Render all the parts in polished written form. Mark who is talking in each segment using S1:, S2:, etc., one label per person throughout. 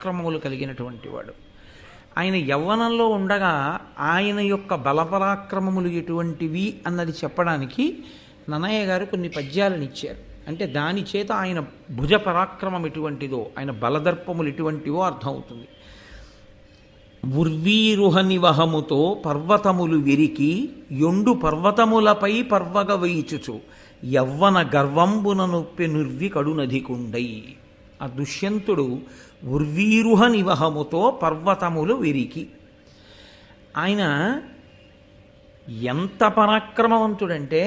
S1: క్రమములు కలిగినటువంటి వాడు. ఆయన యవ్వనంలో ఉండగా ఆయన యొక్క బలపరాక్రమములు ఎటువంటివి అన్నది చెప్పడానికి నన్నయ్య గారు కొన్ని పద్యాలను ఇచ్చారు. అంటే దాని చేత ఆయన భుజ పరాక్రమం ఎటువంటిదో, ఆయన బలదర్పములు ఎటువంటివో అర్థమవుతుంది. ఉర్వీరుహ నివహముతో పర్వతములు విరికి యొండు పర్వతములపై పర్వగ వేయిచుచు యవ్వన గర్వంబున నొప్పి నుర్వి కడునధికుండై. ఆ దుష్యంతుడు ఉర్వీరుహ నివహముతో పర్వతములు విరికి. ఆయన ఎంత పరాక్రమవంతుడంటే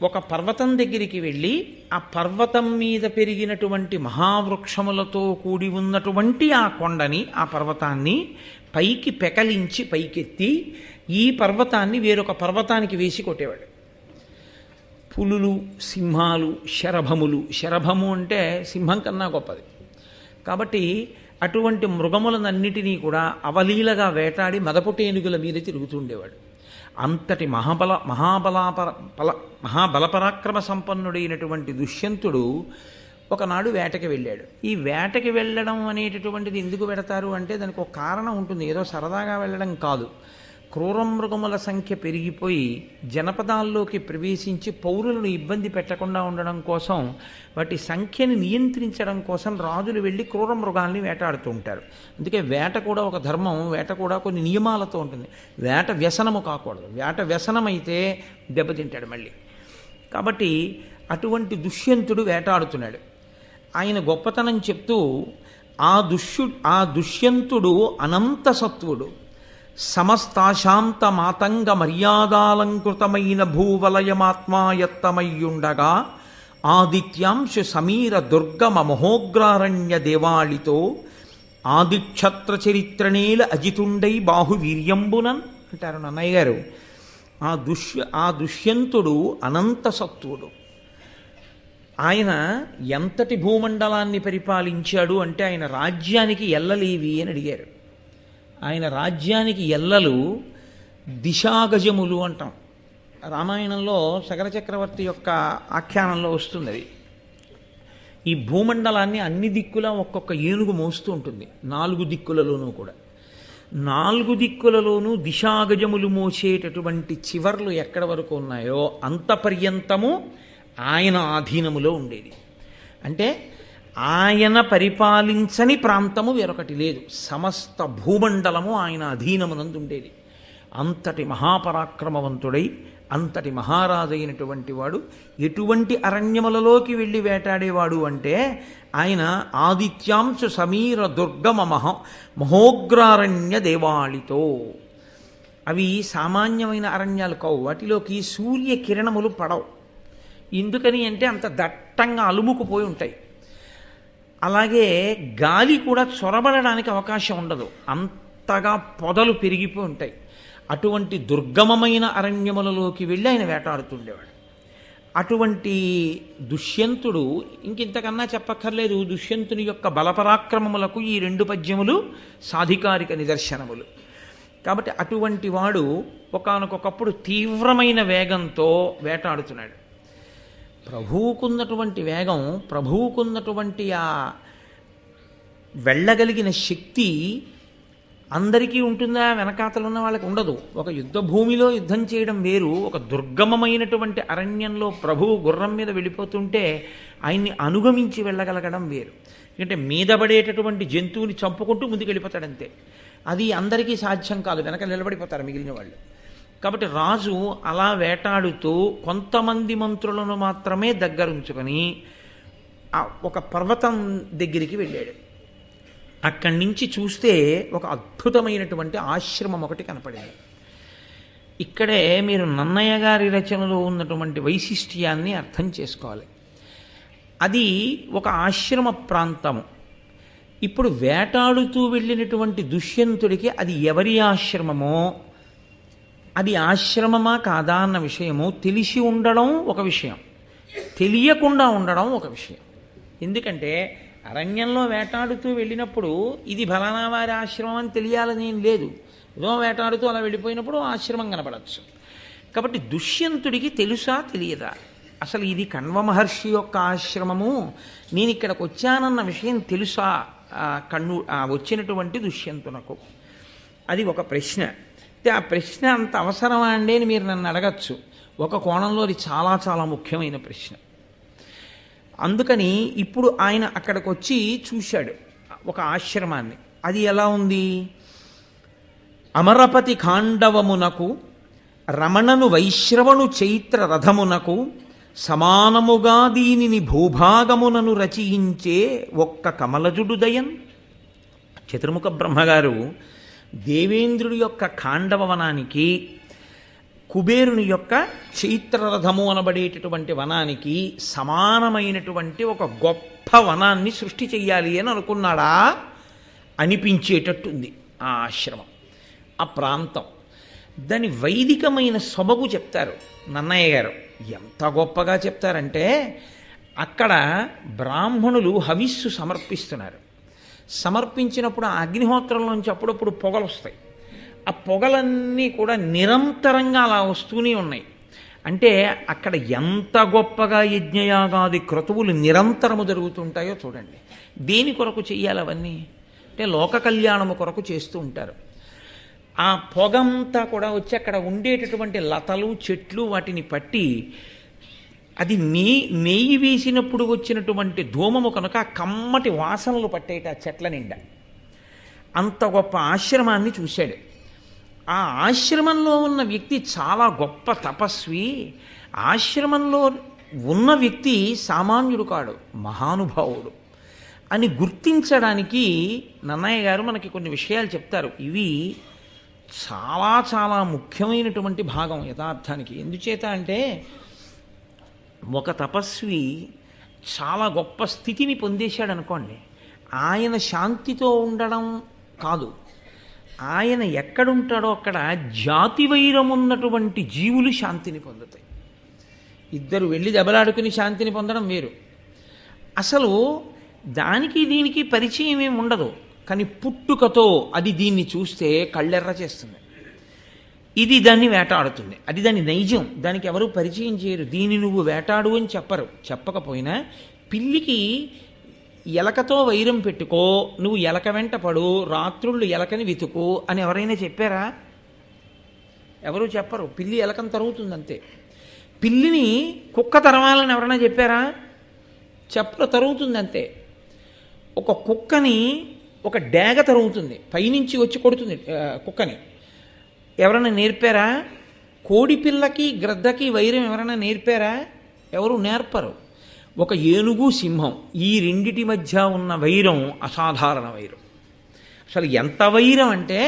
S1: ఒక పర్వతం దగ్గరికి వెళ్ళి ఆ పర్వతం మీద పెరిగినటువంటి మహావృక్షములతో కూడి ఉన్నటువంటి ఆ కొండని, ఆ పర్వతాన్ని పైకి పెకలించి పైకెత్తి ఈ పర్వతాన్ని వేరొక పర్వతానికి వేసి కొట్టేవాడు. పులులు, సింహాలు, శరభములు, శరభము అంటే సింహం కన్నా గొప్పది కాబట్టి అటువంటి మృగములనన్నిటినీ కూడా అవలీలగా వేటాడి మదపుటేనుగుల మీద తిరుగుతుండేవాడు. అంతటి మహాబలపరాక్రమ సంపన్నుడైనటువంటి దుష్యంతుడు ఒకనాడు వేటకి వెళ్ళాడు. ఈ వేటకి వెళ్ళడం అనేటటువంటిది ఎందుకు పెడతారు అంటే దానికి ఒక కారణం ఉంటుంది. ఏదో సరదాగా వెళ్ళడం కాదు. క్రూరమృగముల సంఖ్య పెరిగిపోయి జనపదాల్లోకి ప్రవేశించి పౌరులను ఇబ్బంది పెట్టకుండా ఉండడం కోసం, వాటి సంఖ్యని నియంత్రించడం కోసం రాజులు వెళ్ళి క్రూరమృగాల్ని వేటాడుతూ ఉంటారు. అందుకే వేట కూడా ఒక ధర్మం, వేట కూడా కొన్ని నియమాలతో ఉంటుంది. వేట వ్యసనము కాకూడదు. వేట వ్యసనమైతే దెబ్బతింటాడు మళ్ళీ. కాబట్టి అటువంటి దుష్యంతుడు వేటాడుతున్నాడు. ఆయన గొప్పతనం చెప్తూ ఆ దుష్యంతుడు అనంత సత్వుడు, సమస్తాశాంత మాతంగ మర్యాదాలంకృతమైన భూవలయమాత్మాయత్తమయ్యుండగా ఆదిత్యాంశు సమీర దుర్గమ మహోగ్రారణ్య దేవాళితో ఆదిక్షత్ర చరిత్రనేల అజితుండై బాహువీర్యంబునన్ అంటారు నన్నయ్య గారు. ఆ దుష్యంతుడు అనంత సత్వుడు. ఆయన ఎంతటి భూమండలాన్ని పరిపాలించాడు అంటే ఆయన రాజ్యానికి ఎల్లలేవి అని అడిగారు. ఆయన రాజ్యానికి ఎల్లలు దిశాగజములు అంటాం. రామాయణంలో సగర చక్రవర్తి యొక్క ఆఖ్యానంలో వస్తుంది అది. ఈ భూమండలాన్ని అన్ని దిక్కులా ఒక్కొక్క ఏనుగు మోస్తూ ఉంటుంది, 4 దిక్కులలోనూ కూడా. 4 దిక్కులలోనూ దిశాగజములు మోసేటటువంటి చివర్లు ఎక్కడ వరకు ఉన్నాయో అంత పర్యంతము ఆయన ఆధీనములో ఉండేది. అంటే ఆయన పరిపాలించని ప్రాంతము వేరొకటి లేదు. సమస్త భూమండలము ఆయన అధీనమునందు ఉండేది. అంతటి మహాపరాక్రమవంతుడై అంతటి మహారాజైనటువంటి వాడు ఎటువంటి అరణ్యములలోకి వెళ్ళి వేటాడేవాడు అంటే ఆయన ఆదిత్యాంశు సమీర దుర్గమ మహోగ్రారణ్య దేవాళితో. అవి సామాన్యమైన అరణ్యాలు కావు. వాటిలోకి సూర్యకిరణములు పడవు. ఎందుకని అంటే అంత దట్టంగా అలుముకుపోయి ఉంటాయి. అలాగే గాలి కూడా చొరబడడానికి అవకాశం ఉండదు, అంతగా పొదలు పెరిగిపోయి ఉంటాయి. అటువంటి దుర్గమమైన అరణ్యములలోకి వెళ్ళి ఆయన వేటాడుతుండేవాడు. అటువంటి దుష్యంతుడు ఇంకింతకన్నా చెప్పక్కర్లేదు. దుష్యంతుని యొక్క బలపరాక్రమములకు ఈ 2 పద్యములు సాధికారిక నిదర్శనములు. కాబట్టి అటువంటి వాడు ఒకానొకప్పుడు తీవ్రమైన వేగంతో వేటాడుతున్నాడు. ప్రభువుకున్నటువంటి వేగం, ప్రభువుకున్నటువంటి ఆ వెళ్ళగలిగిన శక్తి అందరికీ ఉంటుందా? వెనకాతలు ఉన్న వాళ్ళకి ఉండదు. ఒక యుద్ధ భూమిలో యుద్ధం చేయడం వేరు, ఒక దుర్గమమైనటువంటి అరణ్యంలో ప్రభువు గుర్రం మీద వెళ్ళిపోతుంటే ఆయన్ని అనుగమించి వెళ్ళగలగడం వేరు. ఎందుకంటే మీద పడేటటువంటి జంతువుని చంపుకుంటూ ముందుకు వెళ్ళిపోతాడంతే. అది అందరికీ సాధ్యం కాదు, వెనక నిలబడిపోతారు మిగిలిన వాళ్ళు. కాబట్టి రాజు అలా వేటాడుతూ కొంతమంది మంత్రులను మాత్రమే దగ్గరుంచుకొని ఒక పర్వతం దగ్గరికి వెళ్ళాడు. అక్కడి నుంచి చూస్తే ఒక అద్భుతమైనటువంటి ఆశ్రమం ఒకటి కనపడింది. ఇక్కడే మీరు నన్నయ్య గారి రచనలో ఉన్నటువంటి వైశిష్ట్యాన్ని అర్థం చేసుకోవాలి. అది ఒక ఆశ్రమ ప్రాంతము. ఇప్పుడు వేటాడుతూ వెళ్ళినటువంటి దుష్యంతుడికి అది ఎవరి ఆశ్రమమో, అది ఆశ్రమమా కాదా అన్న విషయము తెలిసి ఉండడం ఒక విషయం, తెలియకుండా ఉండడం ఒక విషయం. ఎందుకంటే అరణ్యంలో వేటాడుతూ వెళ్ళినప్పుడు ఇది ఫలానా వారి ఆశ్రమం అని తెలియాలని ఏం లేదు. ఏదో వేటాడుతూ అలా వెళ్ళిపోయినప్పుడు ఆశ్రమం కనపడచ్చు. కాబట్టి దుష్యంతుడికి తెలుసా తెలియదా, అసలు ఇది కణ్వ మహర్షి యొక్క ఆశ్రమము, నేను ఇక్కడికి వచ్చానన్న విషయం తెలుసా వచ్చినటువంటి దుష్యంతునకు. అది ఒక ప్రశ్న. అయితే ఆ ప్రశ్న అంత అవసరమా అండి అని మీరు నన్ను అడగచ్చు. ఒక కోణంలో అది చాలా చాలా ముఖ్యమైన ప్రశ్న. అందుకని ఇప్పుడు ఆయన అక్కడికి వచ్చి చూశాడు ఒక ఆశ్రమాన్ని. అది ఎలా ఉంది? అమరపతి ఖాండవమునకు రమణను వైశ్రవణు చైత్ర రథమునకు సమానముగా దీనిని భూభాగమునను రచయించే ఒక్క కమలజుడుదయన్. చతుర్ముఖ బ్రహ్మగారు దేవేంద్రుడి యొక్క ఖాండవ వనానికి, కుబేరుని యొక్క చైత్రరథము అనబడేటటువంటి వనానికి సమానమైనటువంటి ఒక గొప్ప వనాన్ని సృష్టి చెయ్యాలి అని అనుకున్నాడా అనిపించేటట్టుంది ఆ ఆశ్రమం, ఆ ప్రాంతం. దాని వైదికమైన సొబగు చెప్తారు నన్నయ్య గారు. ఎంత గొప్పగా చెప్తారంటే, అక్కడ బ్రాహ్మణులు హవిస్సు సమర్పిస్తున్నారు. సమర్పించినప్పుడు ఆ అగ్నిహోత్రంలోంచి అప్పుడప్పుడు పొగలు వస్తాయి. ఆ పొగలన్నీ కూడా నిరంతరంగా అలా వస్తూనే ఉన్నాయి. అంటే అక్కడ ఎంత గొప్పగా యజ్ఞయాగాది క్రతువులు నిరంతరము జరుగుతుంటాయో చూడండి. దేని కొరకు చెయ్యాలి అవన్నీ అంటే లోక కళ్యాణము కొరకు చేస్తూ ఉంటారు. ఆ పొగంతా కూడా వచ్చి అక్కడ ఉండేటటువంటి లతలు చెట్లు వాటిని పట్టి, అది నెయ్యి వేసినప్పుడు వచ్చినటువంటి ధూమము కనుక కమ్మటి వాసనలు పట్టేట ఆ చెట్ల నిండా. అంత గొప్ప ఆశ్రమాన్ని చూశాడు. ఆ ఆశ్రమంలో ఉన్న వ్యక్తి చాలా గొప్ప తపస్వి. ఆశ్రమంలో ఉన్న వ్యక్తి సామాన్యుడు కాడు, మహానుభావుడు అని గుర్తించడానికి నన్నయ్య గారు మనకి కొన్ని విషయాలు చెప్తారు. ఇవి చాలా చాలా ముఖ్యమైనటువంటి భాగం యథార్థానికి. ఎందుచేత అంటే, ఒక తపస్వి చాలా గొప్ప స్థితిని పొందేశాడు అనుకోండి, ఆయన శాంతితో ఉండడం కాదు, ఆయన ఎక్కడుంటాడో అక్కడ జాతి వైరం ఉన్నటువంటి జీవులు శాంతిని పొందుతాయి. ఇద్దరు వెళ్ళి దెబ్బలాడుకుని శాంతిని పొందడం వేరు. అసలు దానికి దీనికి పరిచయం ఏమి ఉండదు, కానీ పుట్టుకతో అది దీన్ని చూస్తే కళ్ళెర్ర చేస్తుంది. ఇది దాన్ని వేటాడుతుంది, అది దాని నైజం. దానికి ఎవరు పరిచయం చేయరు. దీన్ని నువ్వు వేటాడు అని చెప్పరు. చెప్పకపోయినా పిల్లికి ఎలకతో వైరం పెట్టుకో, నువ్వు ఎలక వెంట పడు, రాత్రుళ్ళు ఎలకని వెతుకు అని ఎవరైనా చెప్పారా? ఎవరు చెప్పరు. పిల్లి ఎలకని తరుగుతుంది అంతే. పిల్లిని కుక్క తరవాలని ఎవరైనా చెప్పారా? చెప్పరు, తరుగుతుంది అంతే. ఒక కుక్కని ఒక డేగ తరుగుతుంది, పైనుంచి వచ్చి కొడుతుంది కుక్కని. ఎవరైనా నేర్పారా? కోడి పిల్లకి గ్రద్దకి వైరం ఎవరైనా నేర్పారా? ఎవరు నేర్పరు. ఒక ఏనుగు సింహం, ఈ రెండిటి మధ్య ఉన్న వైరం అసాధారణ వైరం. అసలు ఎంత వైరం అంటే,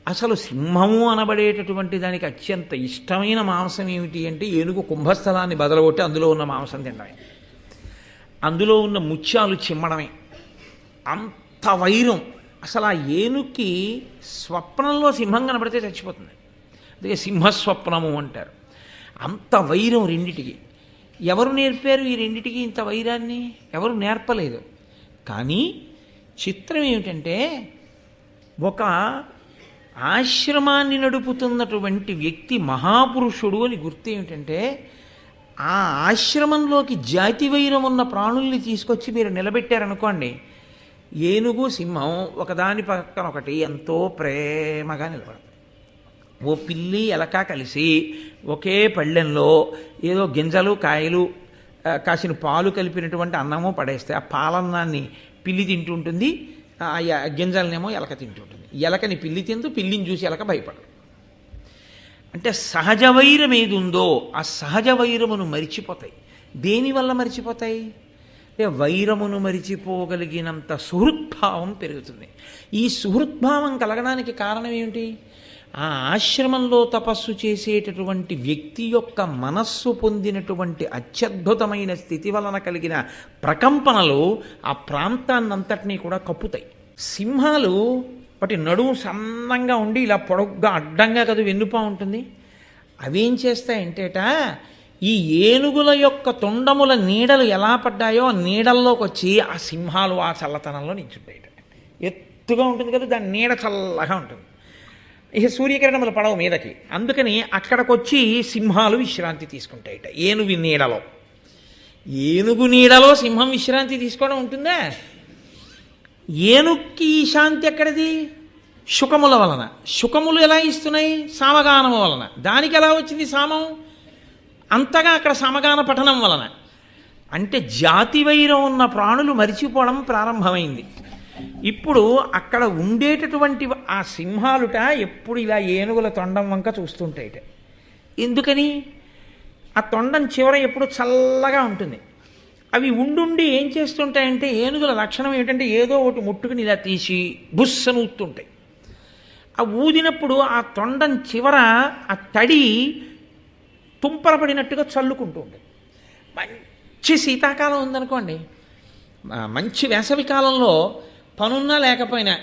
S1: అసలు సింహము అనబడేటటువంటి దానికి అత్యంత ఇష్టమైన మాంసం ఏమిటి అంటే ఏనుగు కుంభస్థలాన్ని బదలగొట్టి అందులో ఉన్న మాంసం తినడమే, అందులో ఉన్న ముత్యాలు చిమ్మడమే. అంత వైరం. అసలు ఆ ఏనుక్కి స్వప్నంలో సింహం కనబడితే చచ్చిపోతుంది. అందుకే సింహస్వప్నము అంటారు. అంత వైరం రెండిటికి. ఎవరు నేర్పారు ఈ రెండిటికి ఇంత వైరాన్ని? ఎవరు నేర్పలేదు. కానీ చిత్రం ఏమిటంటే, ఒక ఆశ్రమాన్ని నడుపుతున్నటువంటి వ్యక్తి మహాపురుషుడు అని గుర్తు ఏమిటంటే, ఆ ఆశ్రమంలోకి జాతి వైరం ఉన్న ప్రాణుల్ని తీసుకొచ్చి మీరు నిలబెట్టారనుకోండి, ఏనుగు సింహం ఒకదాని పక్కన ఒకటి ఎంతో ప్రేమగా నిలబడతాయి. ఓ పిల్లి ఎలక కలిసి ఒకే పళ్ళెంలో ఏదో గింజలు కాయలు కాసిన పాలు కలిపినటువంటి అన్నము పడేస్తే ఆ పాలన్నాన్ని పిల్లి తింటుంటుంది, ఆ గింజలనేమో ఎలక తింటుంటుంది. ఎలకని పిల్లి తింటూ, పిల్లిని చూసి ఎలక భయపడదు. అంటే సహజ వైరం ఏది ఉందో ఆ సహజ వైరమును మరిచిపోతాయి. దేనివల్ల మరిచిపోతాయి? అంటే వైరమును మరిచిపోగలిగినంత సుహృద్భావం పెరుగుతుంది. ఈ సుహృద్భావం కలగడానికి కారణం ఏమిటి? ఆ ఆశ్రమంలో తపస్సు చేసేటటువంటి వ్యక్తి యొక్క మనస్సు పొందినటువంటి అత్యద్భుతమైన స్థితి వలన కలిగిన ప్రకంపనలు ఆ ప్రాంతాన్నంతటినీ కూడా కప్పుతాయి. సింహాలు వాటి నడుము సన్నంగా ఉండి ఇలా పొడగ్గా అడ్డంగా కదా వెన్నుపా ఉంటుంది. అవేం చేస్తాయంటేట, ఈ ఏనుగుల యొక్క తొండముల నీడలు ఎలా పడ్డాయో ఆ నీడల్లోకి వచ్చి ఆ సింహాలు ఆ చల్లతనంలో నించుంటాయట. ఎత్తుగా ఉంటుంది కదా, దాని నీడ చల్లగా ఉంటుంది. ఇక సూర్యకిరణములు పడవ మీదకి, అందుకని అక్కడికొచ్చి సింహాలు విశ్రాంతి తీసుకుంటాయట ఏనుగు నీడలో. ఏనుగు నీడలో సింహం విశ్రాంతి తీసుకోవడం ఉంటుందా? ఏనుక్కి ఈ శాంతి ఎక్కడిది? శుకముల వలన. శుకములు ఎలా ఇస్తున్నాయి? సామగానము వలన. దానికి ఎలా వచ్చింది సామం? అంతగా అక్కడ సమగాన పఠనం వలన. అంటే జాతి వైరం ఉన్న ప్రాణులు మరిచిపోవడం ప్రారంభమైంది. ఇప్పుడు అక్కడ ఉండేటటువంటి ఆ సింహాలుట ఎప్పుడు ఇలా ఏనుగుల తొండం వంక చూస్తుంటాయిట. ఎందుకని? ఆ తొండం చివర ఎప్పుడు చల్లగా ఉంటుంది. అవి ఉండుండి ఏం చేస్తుంటాయంటే, ఏనుగుల లక్షణం ఏమిటంటే ఏదో ఒకటి ముట్టుకుని ఇలా తీసి బుస్సను ఊతుంటాయి. ఆ ఊదినప్పుడు ఆ తొండం చివర ఆ తడి తుంపరపడినట్టుగా చల్లుకుంటూ ఉంటుంది. మంచి శీతాకాలం ఉందనుకోండి, మంచి వేసవి కాలంలో పనున్నా లేకపోయినా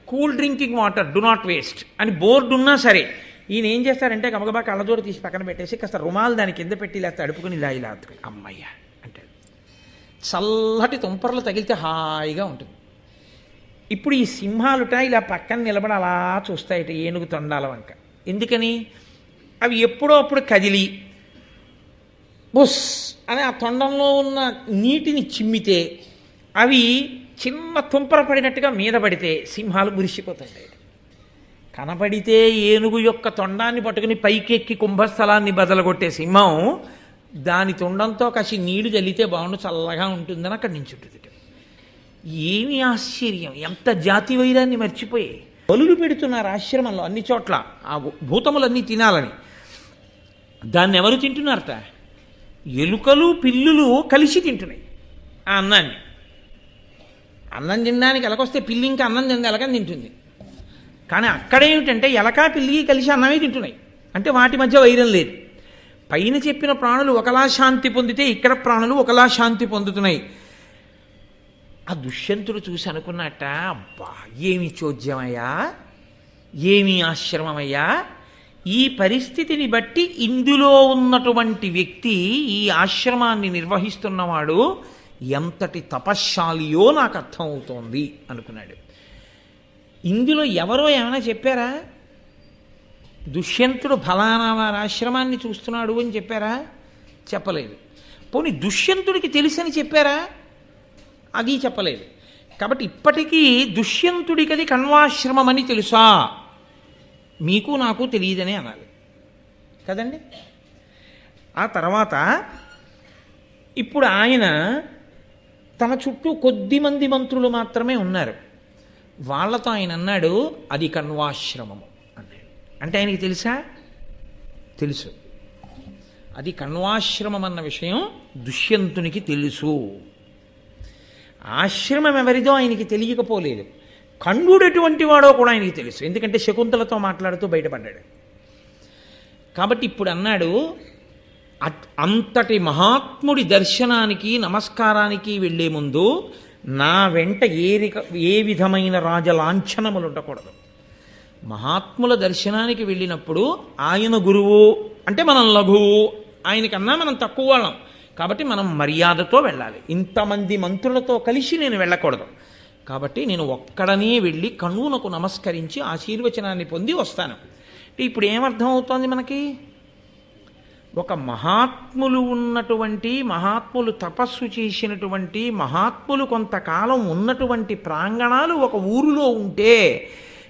S1: cool drinking water do not waste అని బోర్డు ఉన్నా సరే ఈయన ఏం చేస్తారంటే గబగబా కళ్ళజోడు తీసి పక్కన పెట్టేసి కాస్త రుమాలు దాని కింద పెట్టి ఇలా తడుపుకుని ఇలా ఇలా అమ్మయ్య అంటాడు. చల్లటి తుంపర్లు తగిలితే హాయిగా ఉంటుంది. ఇప్పుడు ఈ సింహాలుట ఇలా పక్కన నిలబడి అలా చూస్తాయట ఏనుగు తొండాల వంక. ఎందుకని? అవి ఎప్పుడో అప్పుడు కదిలి బుస్ అని ఆ తొండంలో ఉన్న నీటిని చిమ్మితే అవి చిన్న తుంపర పడినట్టుగా మీద పడితే సింహాలు మురిసిపోతాయి. కనపడితే ఏనుగు యొక్క తొండాన్ని పట్టుకుని పైకెక్కి కుంభస్థలాన్ని బదలగొట్టే సింహం దాని తొండంతో కాసి నీళ్లు చల్లితే బాగుండు, చల్లగా ఉంటుందని అక్కడి నుంచి ఉంటుంది. ఏమి ఆశ్చర్యం! ఎంత జాతి వైరాన్ని మర్చిపోయి బలులు పెడుతున్నారు ఆశ్రమంలో అన్ని చోట్ల ఆ భూతములన్నీ తినాలని. దాన్ని ఎవరు తింటున్నారట? ఎలుకలు పిల్లులు కలిసి తింటున్నాయి ఆ అన్నాన్ని. అన్నం తినడానికి ఎలకొస్తే పిల్లి ఇంకా అన్నం తింది ఎలకని తింటుంది. కానీ అక్కడేమిటంటే ఎలక పిల్లి కలిసి అన్నమే తింటున్నాయి. అంటే వాటి మధ్య వైరం లేదు. పైన చెప్పిన ప్రాణులు ఒకలా శాంతి పొందితే ఇక్కడ ప్రాణులు ఒకలా శాంతి పొందుతున్నాయి. ఆ దుష్యంతుడు చూసి అనుకున్నట్ట, అబ్బా ఏమి చోద్యమయ్యా, ఏమి ఆశ్రమమయ్యా, ఈ పరిస్థితిని బట్టి ఇందులో ఉన్నటువంటి వ్యక్తి, ఈ ఆశ్రమాన్ని నిర్వహిస్తున్నవాడు ఎంతటి తపశ్శాలియో నాకు అర్థమవుతోంది అనుకున్నాడు. ఇందులో ఎవరో ఏమైనా చెప్పారా? దుష్యంతుడు ఫలానా వారి ఆశ్రమాన్ని చూస్తున్నాడు అని చెప్పారా? చెప్పలేదు. పోనీ దుష్యంతుడికి తెలుసని చెప్పారా? అది చెప్పలేదు. కాబట్టి ఇప్పటికీ దుష్యంతుడికి అది కణ్వాశ్రమం అని తెలుసా? మీకు నాకు తెలియదనే అనాలి కదండి. ఆ తర్వాత ఇప్పుడు ఆయన తన చుట్టూ కొద్ది మంది మంత్రులు మాత్రమే ఉన్నారు. వాళ్ళతో ఆయన అన్నాడు అది కణ్వాశ్రమము అన్నాడు. అంటే ఆయనకి తెలుసా? తెలుసు. అది కణ్వాశ్రమం అన్న విషయం దుష్యంతునికి తెలుసు. ఆశ్రమం ఎవరిదో ఆయనకి తెలియకపోలేదు. కణ్వుడు ఎటువంటి వాడో కూడా ఆయనకి తెలుసు. ఎందుకంటే శకుంతలతో మాట్లాడుతూ బయటపడ్డాడు. కాబట్టి ఇప్పుడు అన్నాడు, అంతటి మహాత్ముడి దర్శనానికి నమస్కారానికి వెళ్ళే ముందు నా వెంట ఏ విధమైన రాజలాంఛనములు ఉండకూడదు. మహాత్ముల దర్శనానికి వెళ్ళినప్పుడు ఆయన గురువు అంటే మనం లఘువు, ఆయనకన్నా మనం తక్కువ వాళ్ళం. కాబట్టి మనం మర్యాదతో వెళ్ళాలి. ఇంతమంది మంత్రులతో కలిసి నేను వెళ్ళకూడదు. కాబట్టి నేను ఒక్కడనే వెళ్ళి కణువునకు నమస్కరించి ఆశీర్వచనాన్ని పొంది వస్తాను. అంటే ఇప్పుడు ఏమర్థం అవుతోంది మనకి? ఒక మహాత్ములు ఉన్నటువంటి, మహాత్ములు తపస్సు చేసినటువంటి, మహాత్ములు కొంతకాలం ఉన్నటువంటి ప్రాంగణాలు ఒక ఊరిలో ఉంటే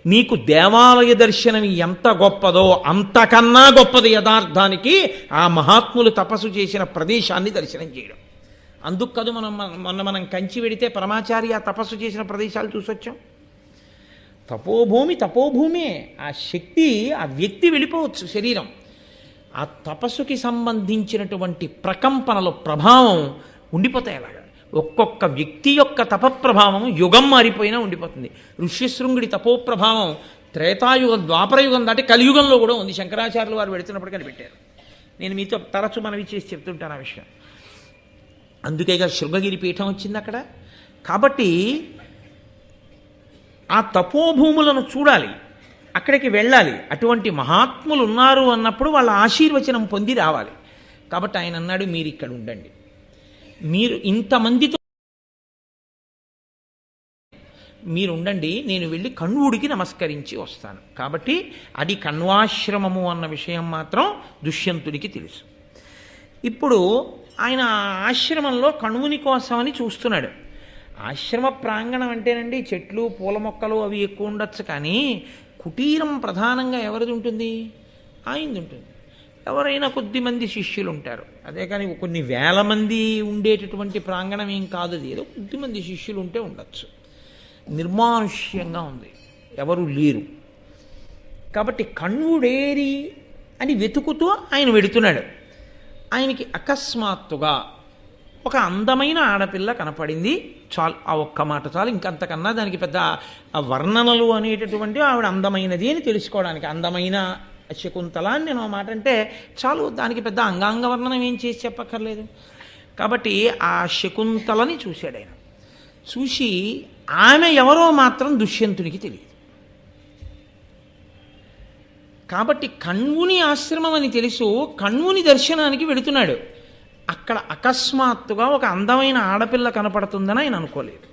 S1: నీకు దేవాలయ దర్శనం ఎంత గొప్పదో అంతకన్నా గొప్పది యథార్థానికి ఆ మహాత్ములు తపస్సు చేసిన ప్రదేశాన్ని దర్శనం చేయడం. అందుకు కాదు మనం కంచి వెడితే పరమాచార్య తపస్సు చేసిన ప్రదేశాలు చూసొచ్చాం. తపోభూమే. ఆ శక్తి, ఆ వ్యక్తి వెళ్ళిపోవచ్చు శరీరం. ఆ తపస్సుకి సంబంధించినటువంటి ప్రకంపనలు, ప్రభావం ఉండిపోతాయి. అలాగా ఒక్కొక్క వ్యక్తి యొక్క తపప్రభావం యుగం మారిపోయినా ఉండిపోతుంది. ఋష్యశృంగుడి తపోప్రభావం త్రేతాయుగం, ద్వాపరయుగం దాటి కలియుగంలో కూడా ఉంది. శంకరాచార్యులు వారు వెళుతున్నప్పుడు కనిపెట్టారు. నేను మీతో తరచు మనవి చేసి చెప్తుంటాను ఆ విషయం. అందుకేగా శృంగగిరి పీఠం వచ్చింది అక్కడ. కాబట్టి ఆ తపోభూములను చూడాలి, అక్కడికి వెళ్ళాలి. అటువంటి మహాత్ములు ఉన్నారు అన్నప్పుడు వాళ్ళ ఆశీర్వచనం పొంది రావాలి. కాబట్టి ఆయన అన్నాడు, మీరు ఇక్కడ ఉండండి, మీరు ఇంతమందితో మీరు ఉండండి, నేను వెళ్ళి కణ్వుడికి నమస్కరించి వస్తాను. కాబట్టి అది కణ్వాశ్రమము అన్న విషయం మాత్రం దుష్యంతుడికి తెలుసు. ఇప్పుడు ఆయన ఆశ్రమంలో కణువుని కోసమని చూస్తున్నాడు. ఆశ్రమ ప్రాంగణం అంటేనండి చెట్లు పూల మొక్కలు అవి ఎక్కువ ఉండొచ్చు, కానీ కుటీరం ప్రధానంగా ఎవరిది ఉంటుంది? ఆయనది ఉంటుంది. ఎవరైనా కొద్దిమంది శిష్యులు ఉంటారు, అదే కానీ కొన్ని వేల మంది ఉండేటటువంటి ప్రాంగణం ఏం కాదు అది. ఏదో కొద్దిమంది శిష్యులు ఉంటే ఉండొచ్చు. నిర్మానుష్యంగా ఉంది, ఎవరు లేరు. కాబట్టి కణ్వుడేరి అని వెతుకుతూ ఆయన వెడుతున్నాడు. ఆయనకి అకస్మాత్తుగా ఒక అందమైన ఆడపిల్ల కనపడింది. చాలు, ఆ ఒక్క మాట చాలు. ఇంకంతకన్నా దానికి పెద్ద ఆ వర్ణనలు అనేటటువంటి ఆవిడ అందమైనది అని తెలుసుకోవడానికి. అందమైన శకుంతల అని నేను ఆ మాట అంటే చాలు, దానికి పెద్ద అంగాంగ వర్ణనం ఏం చేసి చెప్పక్కర్లేదు. కాబట్టి ఆ శకుంతలని చూశాడు ఆయన. చూసి ఆమె ఎవరో మాత్రం దుష్యంతునికి తెలియదు. కాబట్టి కణ్వుని ఆశ్రమం అని తెలుసు, కణ్వుని దర్శనానికి వెళుతున్నాడు. అక్కడ అకస్మాత్తుగా ఒక అందమైన ఆడపిల్ల కనపడుతుందని ఆయన అనుకోలేదు.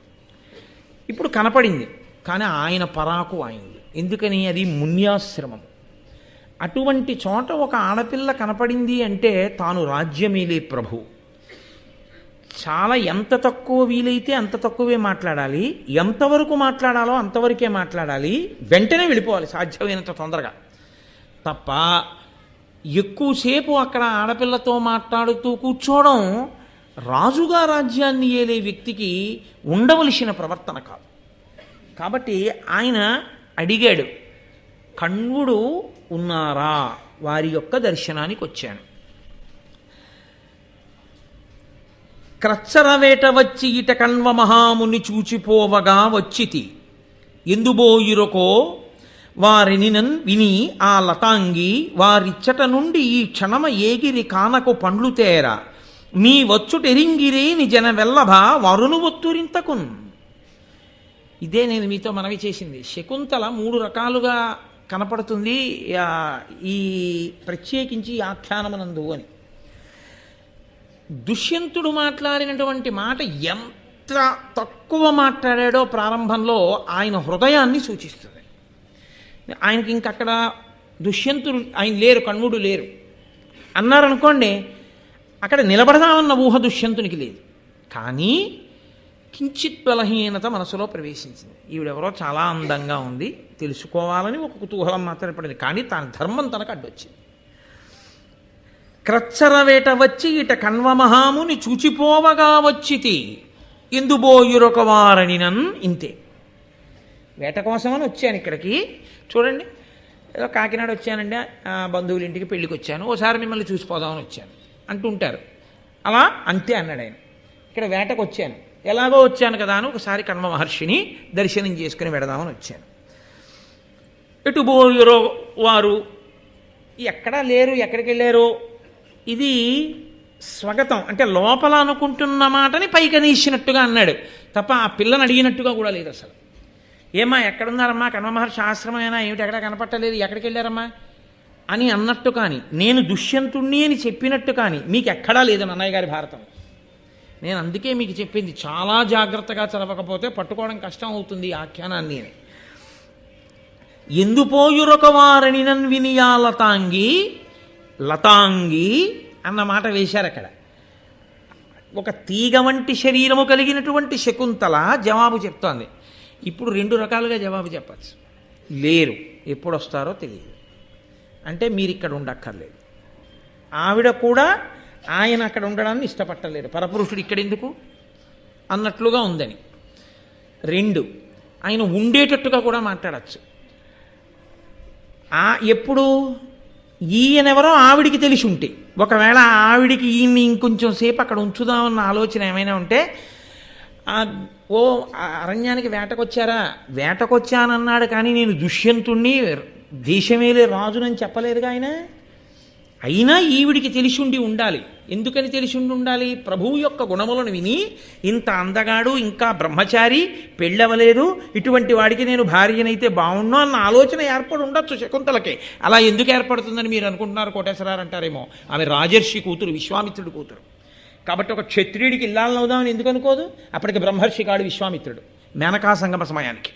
S1: ఇప్పుడు కనపడింది, కానీ ఆయన పరాకు ఆయనది. ఎందుకని? అది మున్యాశ్రమం. అటువంటి చోట ఒక ఆడపిల్ల కనపడింది అంటే తాను రాజ్యమేలే ప్రభు. చాలా ఎంత తక్కువ వీలైతే అంత తక్కువే మాట్లాడాలి, ఎంతవరకు మాట్లాడాలో అంతవరకే మాట్లాడాలి, వెంటనే వెళ్ళిపోవాలి సాధ్యమైనంత తొందరగా. తప్ప ఎక్కువసేపు అక్కడ ఆడపిల్లతో మాట్లాడుతూ కూర్చోవడం రాజుగా రాజ్యాన్ని ఏలే వ్యక్తికి ఉండవలసిన ప్రవర్తన కాదు. కాబట్టి ఆయన అడిగాడు, కణ్వుడు ఉన్నారా? వారి యొక్క దర్శనానికి వచ్చాను. క్రచ్చరవేట వచ్చి ఇట కణ్వ మహాముని చూచిపోవగా వచ్చితి ఎందుబోయురకో వారినినన్ విని ఆ లతాంగి వారిచ్చట నుండి ఈ క్షణమ ఏగిరి కానకు పండ్లు తేర మీ వచ్చుటెరింగిరే నిజన వెల్లభ వరును ఒత్తురింతకున్. ఇదే నేను మీతో మనవి చేసింది. శకుంతల 3 రకాలుగా కనపడుతుంది ఈ ప్రత్యేకించి ఆఖ్యానమనందు అని. దుష్యంతుడు మాట్లాడినటువంటి మాట ఎంత తక్కువ మాట్లాడాడో ప్రారంభంలో ఆయన హృదయాన్ని సూచిస్తుంది. ఆయనకి ఇంకక్కడ దుష్యంతుడు ఆయన లేరు, కణ్వుడు లేరు అన్నారనుకోండి, అక్కడ నిలబడదామన్న ఊహ దుష్యంతునికి లేదు. కానీ కించిత్ బలహీనత మనసులో ప్రవేశించింది. ఈవిడెవరో చాలా అందంగా ఉంది, తెలుసుకోవాలని ఒక కుతూహలం మాత్రమే పడింది. కానీ తన ధర్మం తనకు అడ్డొచ్చింది. క్రచ్చరవేట వచ్చి ఇట కణ్వమహాముని చూచిపోవగా వచ్చితి ఎందుబోయురొక వారనినన్. ఇంతే, వేట కోసమని వచ్చాను ఇక్కడికి. చూడండి, ఏదో కాకినాడ వచ్చానండి, బంధువుల ఇంటికి పెళ్ళికి వచ్చాను, ఓసారి మిమ్మల్ని చూసిపోదామని వచ్చాను అంటుంటారు. అలా అంతే అన్నాడు ఆయన. ఇక్కడ వేటకు వచ్చాను, ఎలాగో వచ్చాను కదా అని ఒకసారి కణ్వ మహర్షిని దర్శనం చేసుకుని వెడదామని వచ్చాను. ఎటు బోయురో వారు ఎక్కడా లేరు, ఎక్కడికి వెళ్ళారో. ఇది స్వగతం, అంటే లోపల అనుకుంటున్న మాటని పైకనీసినట్టుగా అన్నాడు తప్ప ఆ పిల్లని అడిగినట్టుగా కూడా లేదు అసలు. ఏమ్మా ఎక్కడున్నారమ్మా, కణ్వ మహర్షి ఆశ్రమమైనా ఏమిటి, ఎక్కడ కనపట్టలేదు, ఎక్కడికి వెళ్ళారమ్మా అని అన్నట్టు కానీ, నేను దుష్యంతుణ్ణి అని చెప్పినట్టు కానీ మీకు ఎక్కడా లేదు అన్నయ్య గారి భారతం. నేను అందుకే మీకు చెప్పింది, చాలా జాగ్రత్తగా చదవకపోతే పట్టుకోవడం కష్టం అవుతుంది ఈ ఆఖ్యానాన్ని అని. ఎందుపోయురొక వారనినన్ వినియా లతాంగి, లతాంగి అన్న మాట వేశారు అక్కడ. ఒక తీగ వంటి శరీరము కలిగినటువంటి శకుంతల జవాబు చెప్తోంది. ఇప్పుడు 2 రకాలుగా జవాబు చెప్పచ్చు. లేరు, ఎప్పుడు వస్తారో తెలియదు, అంటే మీరు ఇక్కడ ఉండక్కర్లేదు. ఆవిడ కూడా ఆయన అక్కడ ఉండడాన్ని ఇష్టపట్టలేరు, పరపురుషుడు ఇక్కడ ఎందుకు అన్నట్లుగా ఉందని. 2, ఆయన ఉండేటట్టుగా కూడా మాట్లాడచ్చు. ఎప్పుడు ఈయనెవరో ఆవిడికి తెలిసి ఉంటే, ఒకవేళ ఆవిడికి ఈయన్ని ఇంకొంచెం సేపు అక్కడ ఉంచుదామన్న ఆలోచన ఏమైనా ఉంటే, ఓ అరణ్యానికి వేటకొచ్చారా, వేటకొచ్చానన్నాడు కానీ నేను దుష్యంతుణ్ణి దేశమేలే రాజునని చెప్పలేదుగా ఆయన. అయినా ఈవిడికి తెలిసి ఉండి ఉండాలి. ఎందుకని తెలిసి ఉండాలి? ప్రభువు యొక్క గుణములను విని, ఇంత అందగాడు, ఇంకా బ్రహ్మచారి, పెళ్ళవలేదు, ఇటువంటి వాడికి నేను భార్యనైతే బాగుండు అన్న ఆలోచన ఏర్పడి ఉండొచ్చు శకుంతలకి. అలా ఎందుకు ఏర్పడుతుందని మీరు అనుకుంటున్నారు? కోటేశ్వరారు అంటారేమో. ఆమె రాజర్షి కూతురు, విశ్వామిత్రుడి కూతురు. కాబట్టి ఒక క్షత్రియుడికి ఇల్లాలను అవుదామని ఎందుకు అనుకోదు? అప్పటికి బ్రహ్మర్షి కాడు విశ్వామిత్రుడు, మేనకా సంగమ సమయానికి.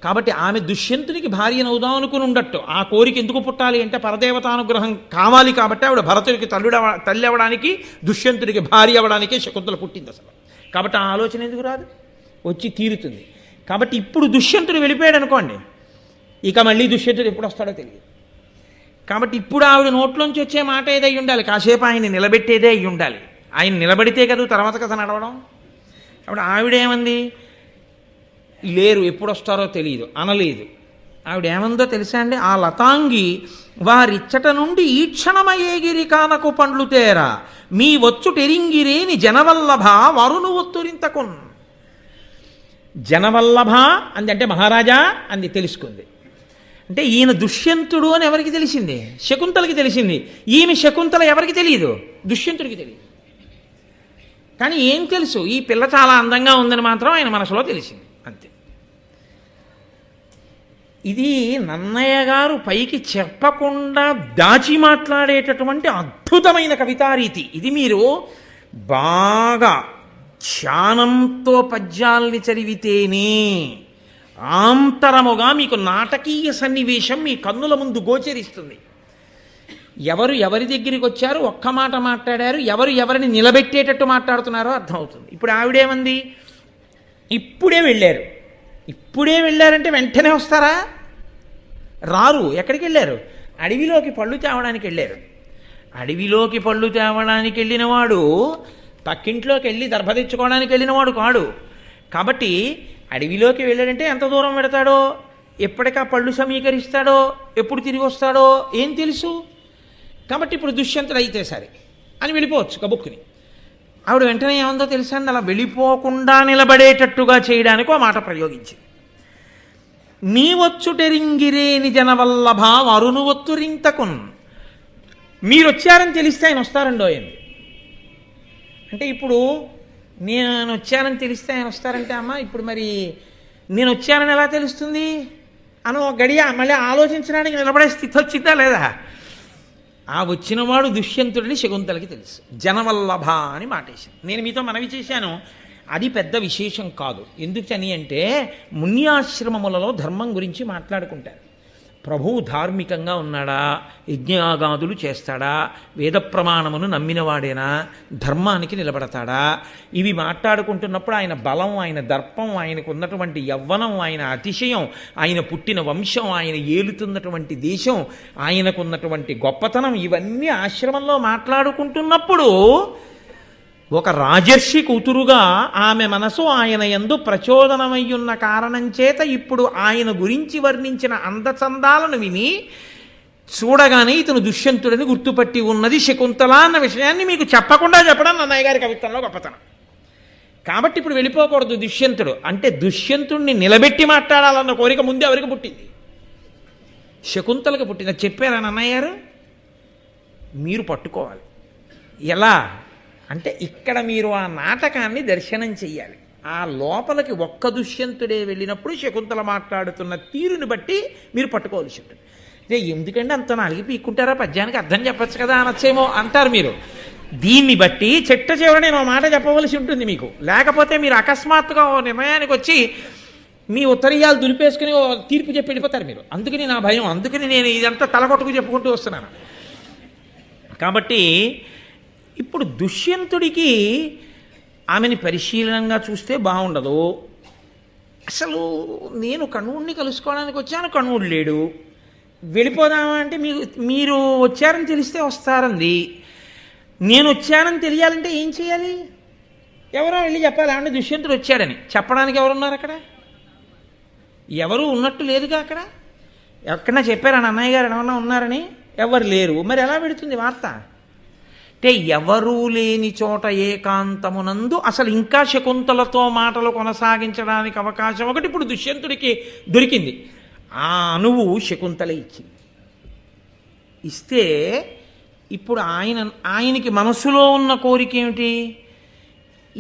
S1: కాబట్టి ఆమె దుష్యంతునికి భార్యనవుదాం అనుకుని ఉండట్టు. ఆ కోరిక ఎందుకు పుట్టాలి అంటే పరదేవతానుగ్రహం కావాలి కాబట్టి ఆవిడ భరతుడికి తల్లి అవ్వడానికి, దుష్యంతుడికి భార్య అవ్వడానికే శకుంతల పుట్టింది అసలు. కాబట్టి ఆ ఆలోచన ఎందుకు రాదు? వచ్చి తీరుతుంది. కాబట్టి ఇప్పుడు దుష్యంతుడు వెళ్ళిపోయాడు అనుకోండి, ఇక మళ్ళీ దుష్యంతుడు ఎప్పుడు వస్తాడో తెలియదు. కాబట్టి ఇప్పుడు ఆవిడ నోట్లోంచి వచ్చే మాట ఏదై ఉండాలి, కాసేపు ఆయన నిలబెట్టేదే అయి ఉండాలి. ఆయన నిలబడితే కదా తర్వాత కథ నడవడం. కాబట్టి ఆవిడేమంది, లేరు ఎప్పుడు వస్తారో తెలియదు అనలేదు. ఆవిడ ఏమందో తెలుసా అండి, ఆ లతాంగి వారిచ్చట నుండి ఈ క్షణమయేగిరి కానకు పండ్లు తేరా మీ వచ్చుటెరింగిరేని జనవల్లభ వరును ఒత్తురింతకున్. జనవల్లభ అంది అంటే మహారాజా అంది తెలుసుకుంది. అంటే ఈయన దుష్యంతుడు అని ఎవరికి తెలిసింది? శకుంతలకి తెలిసింది. ఈమె శకుంతల ఎవరికి తెలియదు? దుష్యంతుడికి తెలియదు. కానీ ఏం తెలుసు? ఈ పిల్ల చాలా అందంగా ఉందని మాత్రం ఆయన మనసులో తెలిసింది, అంతే. ఇది నన్నయ్య గారు పైకి చెప్పకుండా దాచి మాట్లాడేటటువంటి అద్భుతమైన కవితారీతి. ఇది మీరు బాగా ధ్యానంతో పద్యాల్ని చదివితేనే ఆంతరముగా మీకు నాటకీయ సన్నివేశం మీ కన్నుల ముందు గోచరిస్తుంది. ఎవరు ఎవరి దగ్గరికి వచ్చారు, ఒక్క మాట మాట్లాడారు, ఎవరు ఎవరిని నిలబెట్టేటట్టు మాట్లాడుతున్నారో అర్థమవుతుంది. ఇప్పుడు ఆవిడేమంది, ఇప్పుడే వెళ్ళారు. ఇప్పుడే వెళ్ళారంటే వెంటనే వస్తారా? రారు. ఎక్కడికి వెళ్ళారు? అడవిలోకి పళ్ళు తేవడానికి వెళ్ళారు. అడవిలోకి పళ్ళు తేవడానికి వెళ్ళిన వాడు పక్కింట్లోకి వెళ్ళి దర్భ తెచ్చుకోవడానికి వెళ్ళిన వాడు కాడు. కాబట్టి అడవిలోకి వెళ్ళాడంటే ఎంత దూరం పెడతాడో, ఎప్పటికా పళ్ళు సమీకరిస్తాడో, ఎప్పుడు తిరిగి వస్తాడో ఏం తెలుసు. కాబట్టి ఇప్పుడు దుష్యంతుడు అయితే సరే అని వెళ్ళిపోవచ్చు కబుక్కుని. ఆవిడ వెంటనే ఏమందో తెలుసా అండి, అలా వెళ్ళిపోకుండా నిలబడేటట్టుగా చేయడానికి ఆ మాట ప్రయోగించింది. నీ వచ్చుటెరింగిరేని జనవల్లభ వరును ఒత్తురింతకున్. మీరు వచ్చారని తెలిస్తే ఆయన వస్తారండో అయింది. అంటే ఇప్పుడు నేను వచ్చానని తెలిస్తే ఆయన వస్తారంటే, అమ్మ ఇప్పుడు మరి నేను వచ్చానని ఎలా తెలుస్తుంది అని ఒక గడియ మళ్ళీ ఆలోచించడానికి నిలబడే స్థితి వచ్చిందా లేదా? ఆ వచ్చినవాడు దుష్యంతుడిని శకుంతలకి తెలుసు. జనవల్లభ అని మాటేశాను. నేను మీతో మనవి చేశాను, అది పెద్ద విశేషం కాదు. ఎందుకని అంటే మున్యాశ్రమములలో ధర్మం గురించి మాట్లాడుకుంటారు. ప్రభువు ధార్మికంగా ఉన్నాడా, యజ్ఞయాగాదులు చేస్తాడా, వేద ప్రమాణమును నమ్మినవాడేనా, ధర్మానికి నిలబడతాడా, ఇవి మాట్లాడుకుంటున్నప్పుడు ఆయన బలం, ఆయన దర్పం, ఆయనకు ఉన్నటువంటి యవ్వనం, ఆయన అతిశయం, ఆయన పుట్టిన వంశం, ఆయన ఏలుతున్నటువంటి దేశం, ఆయనకున్నటువంటి గొప్పతనం, ఇవన్నీ ఆశ్రమంలో మాట్లాడుకుంటున్నప్పుడు ఒక రాజర్షి కూతురుగా ఆమె మనసు ఆయన యందు ప్రచోదనమయ్యున్న కారణం చేత ఇప్పుడు ఆయన గురించి వర్ణించిన అందచందాలను విని చూడగానే ఇతను దుష్యంతుడని గుర్తుపట్టి ఉన్నది శకుంతల అన్న విషయాన్ని మీకు చెప్పకుండా చెప్పడం నన్నయ్య గారి కవిత్వంలో గొప్పతనం. కాబట్టి ఇప్పుడు వెళ్ళిపోకూడదు దుష్యంతుడు. అంటే దుష్యంతుడిని నిలబెట్టి మాట్లాడాలన్న కోరిక ముందే ఎవరికి పుట్టింది? శకుంతలకు పుట్టింది. చెప్పారా నన్నయ్య గారు? మీరు పట్టుకోవాలి. ఎలా అంటే ఇక్కడ మీరు ఆ నాటకాన్ని దర్శనం చెయ్యాలి. ఆ లోపలికి ఒక్క దుష్యంతుడే వెళ్ళినప్పుడు శకుంతల మాట్లాడుతున్న తీరుని బట్టి మీరు పట్టుకోవాల్సి ఉంటుంది. ఎందుకంటే అంత నాలుగు పీక్కుంటారా, పద్యానికి అర్థం చెప్పచ్చు కదా అనొచ్చేమో అంటారు మీరు. దీన్ని బట్టి చిట్ట చివర నేను మాట చెప్పవలసి ఉంటుంది మీకు. లేకపోతే మీరు అకస్మాత్తుగా ఓ నిర్ణయానికి వచ్చి మీ ఉత్తరీయాలు దులిపేసుకుని ఓ తీర్పు చెప్పి వెళ్ళిపోతారు మీరు. అందుకని నా భయం, అందుకని నేను ఇదంతా తలకొట్టుకు చెప్పుకుంటూ వస్తున్నాను. కాబట్టి ఇప్పుడు దుష్యంతుడికి ఆమెని పరిశీలనంగా చూస్తే బాగుండదు. అసలు నేను కణువుడిని కలుసుకోవడానికి వచ్చాను, కణువుడు లేడు, వెళ్ళిపోదామా అంటే మీరు వచ్చారని తెలిస్తే వస్తారంది. నేను వచ్చానని తెలియాలంటే ఏం చేయాలి? ఎవరో వెళ్ళి చెప్పాలి అంటే దుష్యంతుడు వచ్చాడని. చెప్పడానికి ఎవరున్నారు అక్కడ? ఎవరు ఉన్నట్టు లేదుగా అక్కడ. ఎక్కడన్నా చెప్పారా అన్నయ్య గారు ఏమన్నా ఉన్నారని? ఎవరు లేరు. మరి ఎలా పెడుతుంది వార్త? అంటే ఎవరూ లేని చోట ఏకాంతమునందు అసలు ఇంకా శకుంతలతో మాటలు కొనసాగించడానికి అవకాశం ఒకటి ఇప్పుడు దుష్యంతుడికి దొరికింది. ఆ అణువు శకుంతలే ఇచ్చింది. ఇస్తే ఇప్పుడు ఆయనకి మనసులో ఉన్న కోరిక ఏమిటి?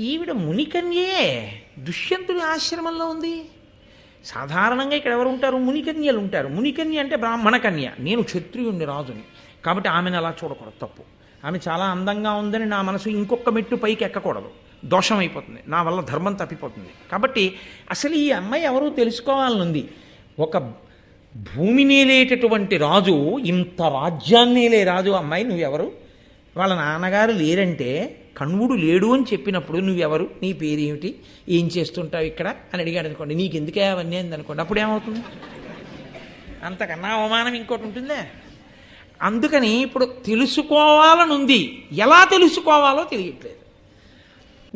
S1: ఈవిడ మునికన్యే, దుష్యంతుడి ఆశ్రమంలో ఉంది. సాధారణంగా ఇక్కడ ఎవరు ఉంటారు? మునికన్యలు ఉంటారు. మునికన్య అంటే బ్రాహ్మణ కన్య. నేను క్షత్రియుణ్ణి, రాజుని, కాబట్టి ఆమెను అలా చూడకూడదు, తప్పు. ఆమె చాలా అందంగా ఉందని నా మనసు ఇంకొక మెట్టు పైకి ఎక్కకూడదు, దోషం అయిపోతుంది, నా వల్ల ధర్మం తప్పిపోతుంది. కాబట్టి అసలు ఈ అమ్మాయి ఎవరో తెలుసుకోవాలనుంది. ఒక భూమి నేలేటటువంటి రాజు, ఇంత రాజ్యాన్ని నేలే రాజు అమ్మాయి నువ్వెవరు? వాళ్ళ నాన్నగారు లేరంటే కణ్వుడు లేడు అని చెప్పినప్పుడు నువ్వెవరు, నీ పేరేమిటి, ఏం చేస్తుంటావు ఇక్కడ అని అడిగాడు అనుకోండి, నీకు ఎందుకే అవన్నీ అంది అనుకోండి, అప్పుడు ఏమవుతుంది? అంతకన్నా అవమానం ఇంకోటి ఉంటుందే. అందుకని ఇప్పుడు తెలుసుకోవాలని ఉంది, ఎలా తెలుసుకోవాలో తెలియట్లేదు.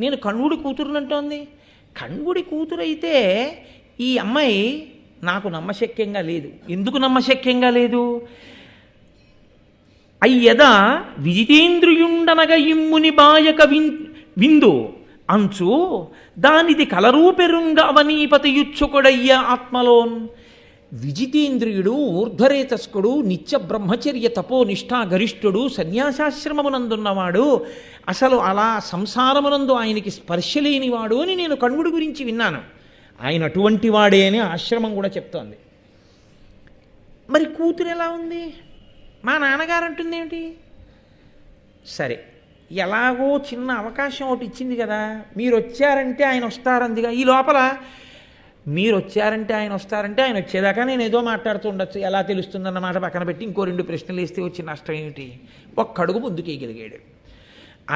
S1: నేను కణ్వుడి కూతురునంటోంది. కణ్వుడి కూతురైతే ఈ అమ్మాయి నాకు నమ్మశక్యంగా లేదు. ఎందుకు నమ్మశక్యంగా లేదు? అయ్యదా విజితేంద్రియుండనగ ఇమ్ముని బాయక విందు అంచు దానిది కలరూపెరుంగ అవనీపతియుచ్చుకొడయ్య ఆత్మలోన్. విజితేంద్రియుడు, ఊర్ధ్వరేతస్కుడు, నిత్య బ్రహ్మచర్య తపో నిష్ఠా గరిష్ఠుడు, సన్యాసాశ్రమమునందున్నవాడు, అసలు అలా సంసారమునందు ఆయనకి స్పర్శ లేనివాడు అని నేను కణ్వుడి గురించి విన్నాను. ఆయన అటువంటి వాడే అని ఆశ్రమం కూడా చెప్తోంది. మరి కూతురు ఎలా ఉంది? మా నాన్నగారు అంటుంది ఏమిటి? సరే, ఎలాగో చిన్న అవకాశం ఒకటి ఇచ్చింది కదా, మీరు వచ్చారంటే ఆయన వస్తారందిగా. ఈ లోపల మీరు వచ్చారంటే ఆయన వస్తారంటే ఆయన వచ్చేదాకా నేను ఏదో మాట్లాడుతూ ఉండొచ్చు, ఎలా తెలుస్తుందన్నమాట పక్కన పెట్టి ఇంకో 2 ప్రశ్నలు వేస్తే వచ్చిన నష్టం ఏమిటి? ఒక్కడుగు ముందుకేయగలిగాడు.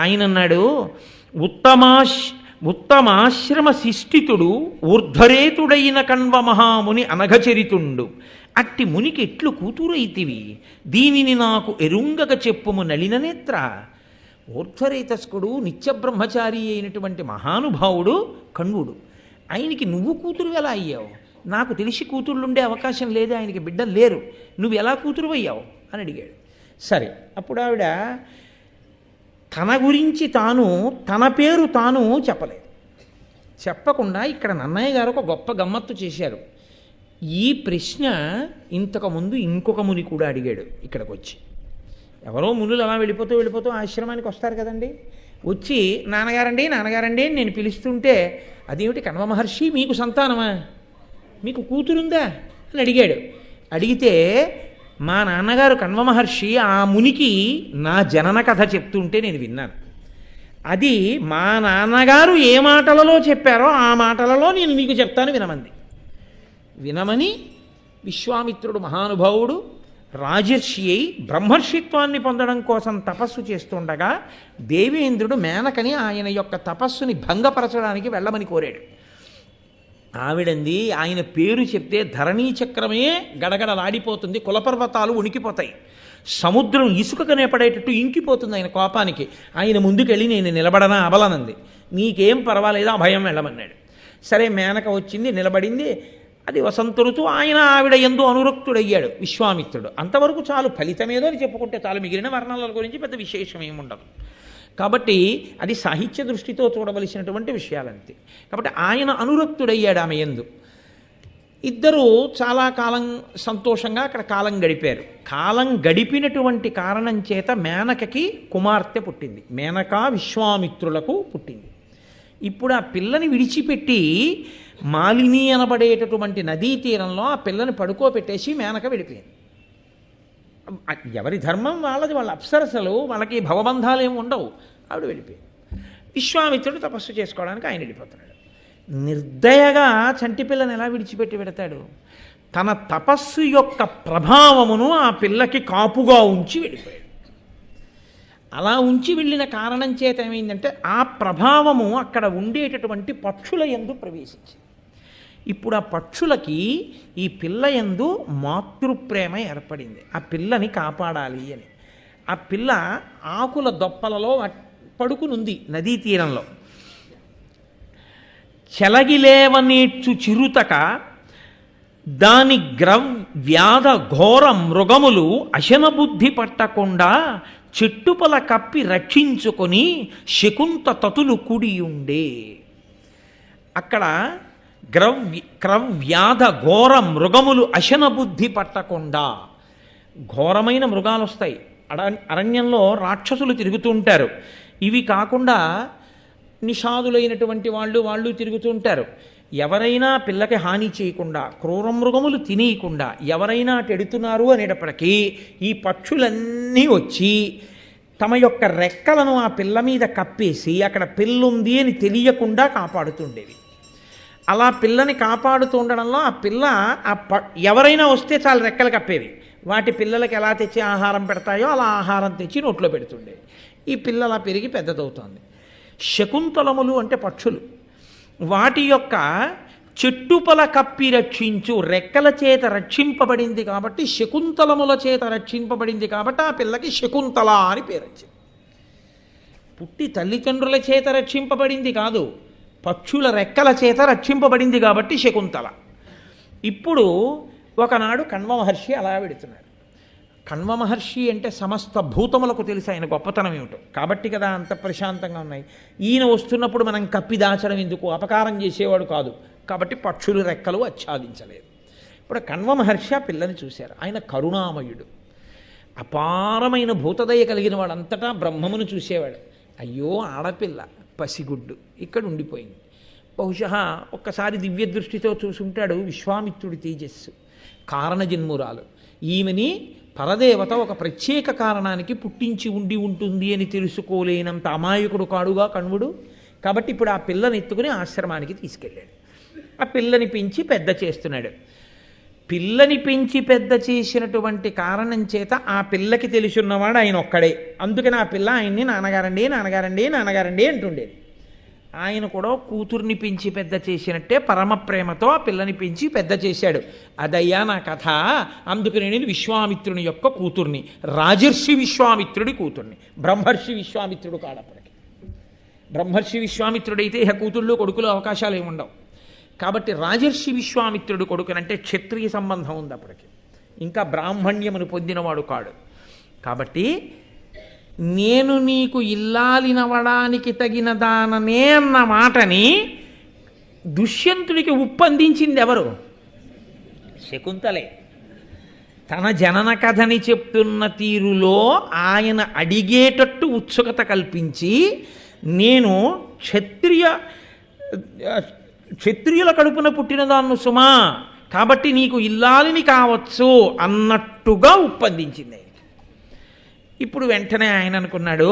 S1: ఆయన అన్నాడు, ఉత్తమాశ్రమ శిష్టితుడు ఊర్ధ్వరేతుడైన కణ్వ మహాముని అనఘచరితుండు. అట్టి మునికి ఎట్లు కూతురైతివి, దీనిని నాకు ఎరుంగక చెప్పుము నలిన నేత్ర. ఊర్ధ్వరేతస్కుడు, నిత్యబ్రహ్మచారి అయినటువంటి మహానుభావుడు కణ్వుడు. ఆయనకి నువ్వు కూతురు ఎలా అయ్యావు? నాకు తెలిసి కూతుళ్ళుండే అవకాశం లేదే, ఆయనకి బిడ్డలు లేరు, నువ్వు ఎలా కూతురు అయ్యావు అని అడిగాడు. సరే, అప్పుడు ఆవిడ తన గురించి తాను, తన పేరు తాను చెప్పలేదు. చెప్పకుండా ఇక్కడ నన్నయ్య గారు ఒక గొప్ప గమ్మత్తు చేశారు. ఈ ప్రశ్న ఇంతకుముందు ఇంకొక ముని కూడా అడిగాడు. ఇక్కడికి వచ్చి ఎవరో మునులు అలా వెళ్ళిపోతూ ఆశ్రమానికి వస్తారు కదండి, వచ్చి నాన్నగారండి నాన్నగారండి అని నేను పిలుస్తుంటే, అదేమిటి కణ్వ మహర్షి మీకు సంతానమా, మీకు కూతురుందా అని అడిగాడు. అడిగితే మా నాన్నగారు కణ్వ మహర్షి ఆ మునికి నా జనన కథ చెప్తుంటే నేను విన్నాను. అది మా నాన్నగారు ఏ మాటలలో చెప్పారో ఆ మాటలలో నేను మీకు చెప్తాను వినమని విశ్వామిత్రుడు మహానుభావుడు రాజర్షి అయి బ్రహ్మర్షిత్వాన్ని పొందడం కోసం తపస్సు చేస్తుండగా దేవేంద్రుడు మేనకని ఆయన యొక్క తపస్సుని భంగపరచడానికి వెళ్ళమని కోరాడు. ఆవిడంది, ఆయన పేరు చెప్తే ధరణీ చక్రమే గడగడలాడిపోతుంది, కులపర్వతాలు ఉనికిపోతాయి, సముద్రం ఇసుక కనేపడేటట్టు ఇంకిపోతుంది ఆయన కోపానికి. ఆయన ముందుకెళ్ళి నేను నిలబడనా అబలనంది. నీకేం పర్వాలేదు, ఆ భయం వెళ్ళమన్నాడు. సరే, మేనక వచ్చింది, నిలబడింది. అది వసంత ఋతువు. ఆయన ఆవిడ యందు అనురక్తుడయ్యాడు విశ్వామిత్రుడు. అంతవరకు చాలు, ఫలితమేదో అని చెప్పుకుంటే చాలు, మిగిలిన వర్ణాల గురించి పెద్ద విశేషం ఏముండదు. కాబట్టి అది సాహిత్య దృష్టితో చూడవలసినటువంటి విషయాలంతే. కాబట్టి ఆయన అనురక్తుడయ్యాడు ఆమె యందు. ఇద్దరూ చాలా కాలం సంతోషంగా అక్కడ కాలం గడిపారు. కాలం గడిపినటువంటి కారణం చేత మేనకకి కుమార్తె పుట్టింది. మేనక విశ్వామిత్రులకు పుట్టింది. ఇప్పుడు ఆ పిల్లని విడిచిపెట్టి మాలిని అనబడేటటువంటి నదీ తీరంలో ఆ పిల్లని పడుకోబెట్టేసి మేనక వెళ్ళిపోయింది. ఎవరి ధర్మం వాళ్ళది, వాళ్ళ అప్సరసలు, వాళ్ళకి భవబంధాలు ఏమి ఉండవు. ఆవిడ వెళ్ళిపోయింది. విశ్వామిత్రుడు తపస్సు చేసుకోవడానికి ఆయన వెళ్ళిపోతున్నాడు. నిర్దయగా చంటి పిల్లని ఎలా విడిచిపెట్టి పెడతాడు? తన తపస్సు యొక్క ప్రభావమును ఆ పిల్లకి కాపుగా ఉంచి వెళ్ళిపోయాడు. అలా ఉంచి వెళ్ళిన కారణం చేత ఏమైందంటే ఆ ప్రభావము అక్కడ ఉండేటటువంటి పక్షుల యందు ప్రవేశించింది. ఇప్పుడు ఆ పక్షులకి ఈ పిల్ల యందు మాతృప్రేమ ఏర్పడింది. ఆ పిల్లని కాపాడాలి అని. ఆ పిల్ల ఆకుల దొప్పలలో పడుకునుంది నదీ తీరంలో. చెలగిలేవనేచ్చు చిరుతక దాని వ్యాధ ఘోర మృగములు అశనబుద్ధి పట్టకుండా చెట్టుపల కప్పి రక్షించుకొని శకుంత తతులు కుడియుండే. అక్కడ క్రవ్యాధ ఘోర మృగములు అశనబుద్ధి పట్టకుండా, ఘోరమైన మృగాలు వస్తాయి అరణ్యంలో, రాక్షసులు తిరుగుతూ ఉంటారు. ఇవి కాకుండా నిషాదులైనటువంటి వాళ్ళు తిరుగుతూ ఉంటారు. ఎవరైనా పిల్లకి హాని చేయకుండా, క్రూరమృగములు తినేయకుండా ఎవరైనా టెడుతున్నారు అనేటప్పటికీ ఈ పక్షులన్నీ వచ్చి తమ యొక్క రెక్కలను ఆ పిల్ల మీద కప్పేసి అక్కడ పిల్లుంది అని తెలియకుండా కాపాడుతుండేవి. అలా పిల్లని కాపాడుతూ ఉండడంలో ఆ పిల్ల ఎవరైనా వస్తే చాలా రెక్కలు కప్పేవి. వాటి పిల్లలకి ఎలా తెచ్చి ఆహారం పెడతాయో అలా ఆహారం తెచ్చి నోట్లో పెడుతుండేవి. ఈ పిల్ల అలా పెరిగి పెద్దదవుతోంది. శకుంతలములు అంటే పక్షులు. వాటి యొక్క చెట్టుపల కప్పి రక్షించు రెక్కల చేత రక్షింపబడింది కాబట్టి, శకుంతలముల చేత రక్షింపబడింది కాబట్టి ఆ పిల్లకి శకుంతల అని పేరు వచ్చింది. పుట్టి తల్లిదండ్రుల చేత రక్షింపబడింది కాదు, పక్షుల రెక్కల చేత రక్షింపబడింది కాబట్టి శకుంతల. ఇప్పుడు ఒకనాడు కణ్వ మహర్షి అలా వెడుతున్నాడు. కణ్వ మహర్షి అంటే సమస్త భూతములకు తెలిసి ఆయన గొప్పతనం ఏమిటో, కాబట్టి కదా అంత ప్రశాంతంగా ఉన్నాయి. ఈయన వస్తున్నప్పుడు మనం కప్పి దాచడం ఎందుకు, అపకారం చేసేవాడు కాదు కాబట్టి పక్షులు రెక్కలు ఆచ్ఛాదించలేదు. ఇప్పుడు కణ్వ మహర్షి ఆ పిల్లని చూశారు. ఆయన కరుణామయుడు, అపారమైన భూతదయ కలిగిన వాడంతటా బ్రహ్మమును చూసేవాడు. అయ్యో ఆడపిల్ల పసిగుడ్డు ఇక్కడ ఉండిపోయింది. బహుశా ఒక్కసారి దివ్య దృష్టితో చూసుంటాడు. విశ్వామిత్రుడి తేజస్సు, కారణజన్మురాలు, ఈమెని పరదేవత ఒక ప్రత్యేక కారణానికి పుట్టించి ఉండి ఉంటుంది అని తెలుసుకోలేనంత అమాయకుడు కాడుగా కణ్వుడు. కాబట్టి ఇప్పుడు ఆ పిల్లని ఎత్తుకుని ఆశ్రమానికి తీసుకెళ్ళాడు. ఆ పిల్లని పెంచి పెద్ద చేస్తున్నాడు. పిల్లని పెంచి పెద్ద చేసినటువంటి కారణం చేత ఆ పిల్లకి తెలిసిన్నవాడు ఆయన ఒక్కడే. అందుకని ఆ పిల్ల ఆయన్ని నాన్నగారండి నాన్నగారండి నాన్నగారండి అంటుండేది. ఆయన కూడా కూతుర్ని పెంచి పెద్ద చేసినట్టే పరమ ప్రేమతో ఆ పిల్లని పెంచి పెద్ద చేశాడు. అదయ్యా నా కథ. అందుకని నేను విశ్వామిత్రుని యొక్క కూతుర్ని, రాజర్షి విశ్వామిత్రుడి కూతుర్ని. బ్రహ్మర్షి విశ్వామిత్రుడు కాడప్పటికి. బ్రహ్మర్షి విశ్వామిత్రుడైతే ఇహ కూతుళ్ళు కొడుకులు అవకాశాలు ఏమి ఉండవు. కాబట్టి రాజర్షి విశ్వామిత్రుడు కొడుకునంటే క్షత్రియ సంబంధం ఉంది అప్పటికి, ఇంకా బ్రాహ్మణ్యమును పొందినవాడు కాడు. కాబట్టి నేను నీకు ఇల్లాలినవడానికి తగిన దాననే అన్న మాటని దుష్యంతుడికి ఉప్పందించింది ఎవరు? శకుంతలే. తన జనన కథని చెప్తున్న తీరులో ఆయన అడిగేటట్టు ఉత్సుకత కల్పించి, నేను క్షత్రియుల కడుపున పుట్టినదాన్ను సుమా, కాబట్టి నీకు ఇల్లాలిని కావచ్చు అన్నట్టుగా ఉప్పందించింది ఆయనకి. ఇప్పుడు వెంటనే ఆయన అనుకున్నాడు,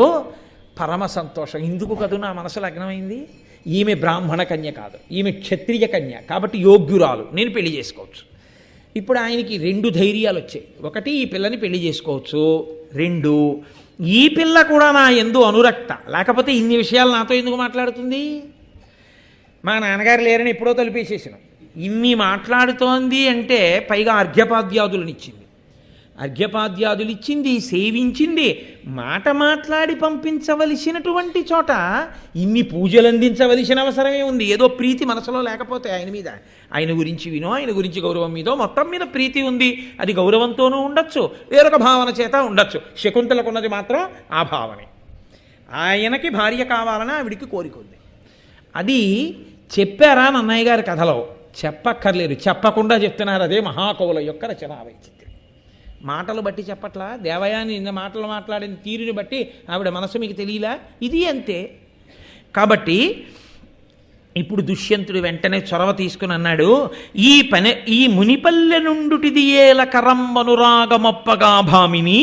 S1: పరమ సంతోషం, ఇందుకు కదూ నా మనసు లగ్నమైంది. ఈమె బ్రాహ్మణ కన్య కాదు, ఈమె క్షత్రియ కన్య కాబట్టి యోగ్యురాలు, నేను పెళ్లి చేసుకోవచ్చు. ఇప్పుడు ఆయనకి 2 ధైర్యాలు వచ్చాయి. ఒకటి, ఈ పిల్లని పెళ్లి చేసుకోవచ్చు. 2, ఈ పిల్ల కూడా నా యందు అనురక్త, లేకపోతే ఇన్ని విషయాలు నాతో ఎందుకు మాట్లాడుతుంది? మా నాన్నగారు లేరని ఎప్పుడో తలిపేసేసినాం. ఇన్ని మాట్లాడుతోంది అంటే పైగా అర్ఘ్యపాద్యాదులనిచ్చింది, అర్ఘ్యపాద్యాదులిచ్చింది, సేవించింది. మాట మాట్లాడి పంపించవలసినటువంటి చోట ఇన్ని పూజలు అందించవలసిన అవసరమే ఉంది. ఏదో ప్రీతి మనసులో లేకపోతే ఆయన మీద, ఆయన గురించి వినో, ఆయన గురించి గౌరవం మీదో, మొత్తం మీద ప్రీతి ఉంది. అది గౌరవంతోనూ ఉండొచ్చు, వేరొక భావన చేత ఉండొచ్చు. శకుంతలకున్నది మాత్రం ఆ భావనే. ఆయనకి భార్య కావాలని ఆవిడికి కోరిక ఉంది. అది చెప్పారా నన్నయ్య గారి కథలో? చెప్పక్కర్లేదు, చెప్పకుండా చెప్తున్నారు. అదే మహాకవుల యొక్క రచనా వైచిత్ర్యం. మాటలు బట్టి చెప్పట్లా, దేవయాని నిన్న మాటలు మాట్లాడిన తీరుని బట్టి ఆవిడ మనసు మీకు తెలియలా? ఇది అంతే. కాబట్టి ఇప్పుడు దుష్యంతుడు వెంటనే చొరవ తీసుకుని అన్నాడు, ఈ మునిపల్లె నుండుటిది ఏల కరంబనురాగమొప్పగా భామిని,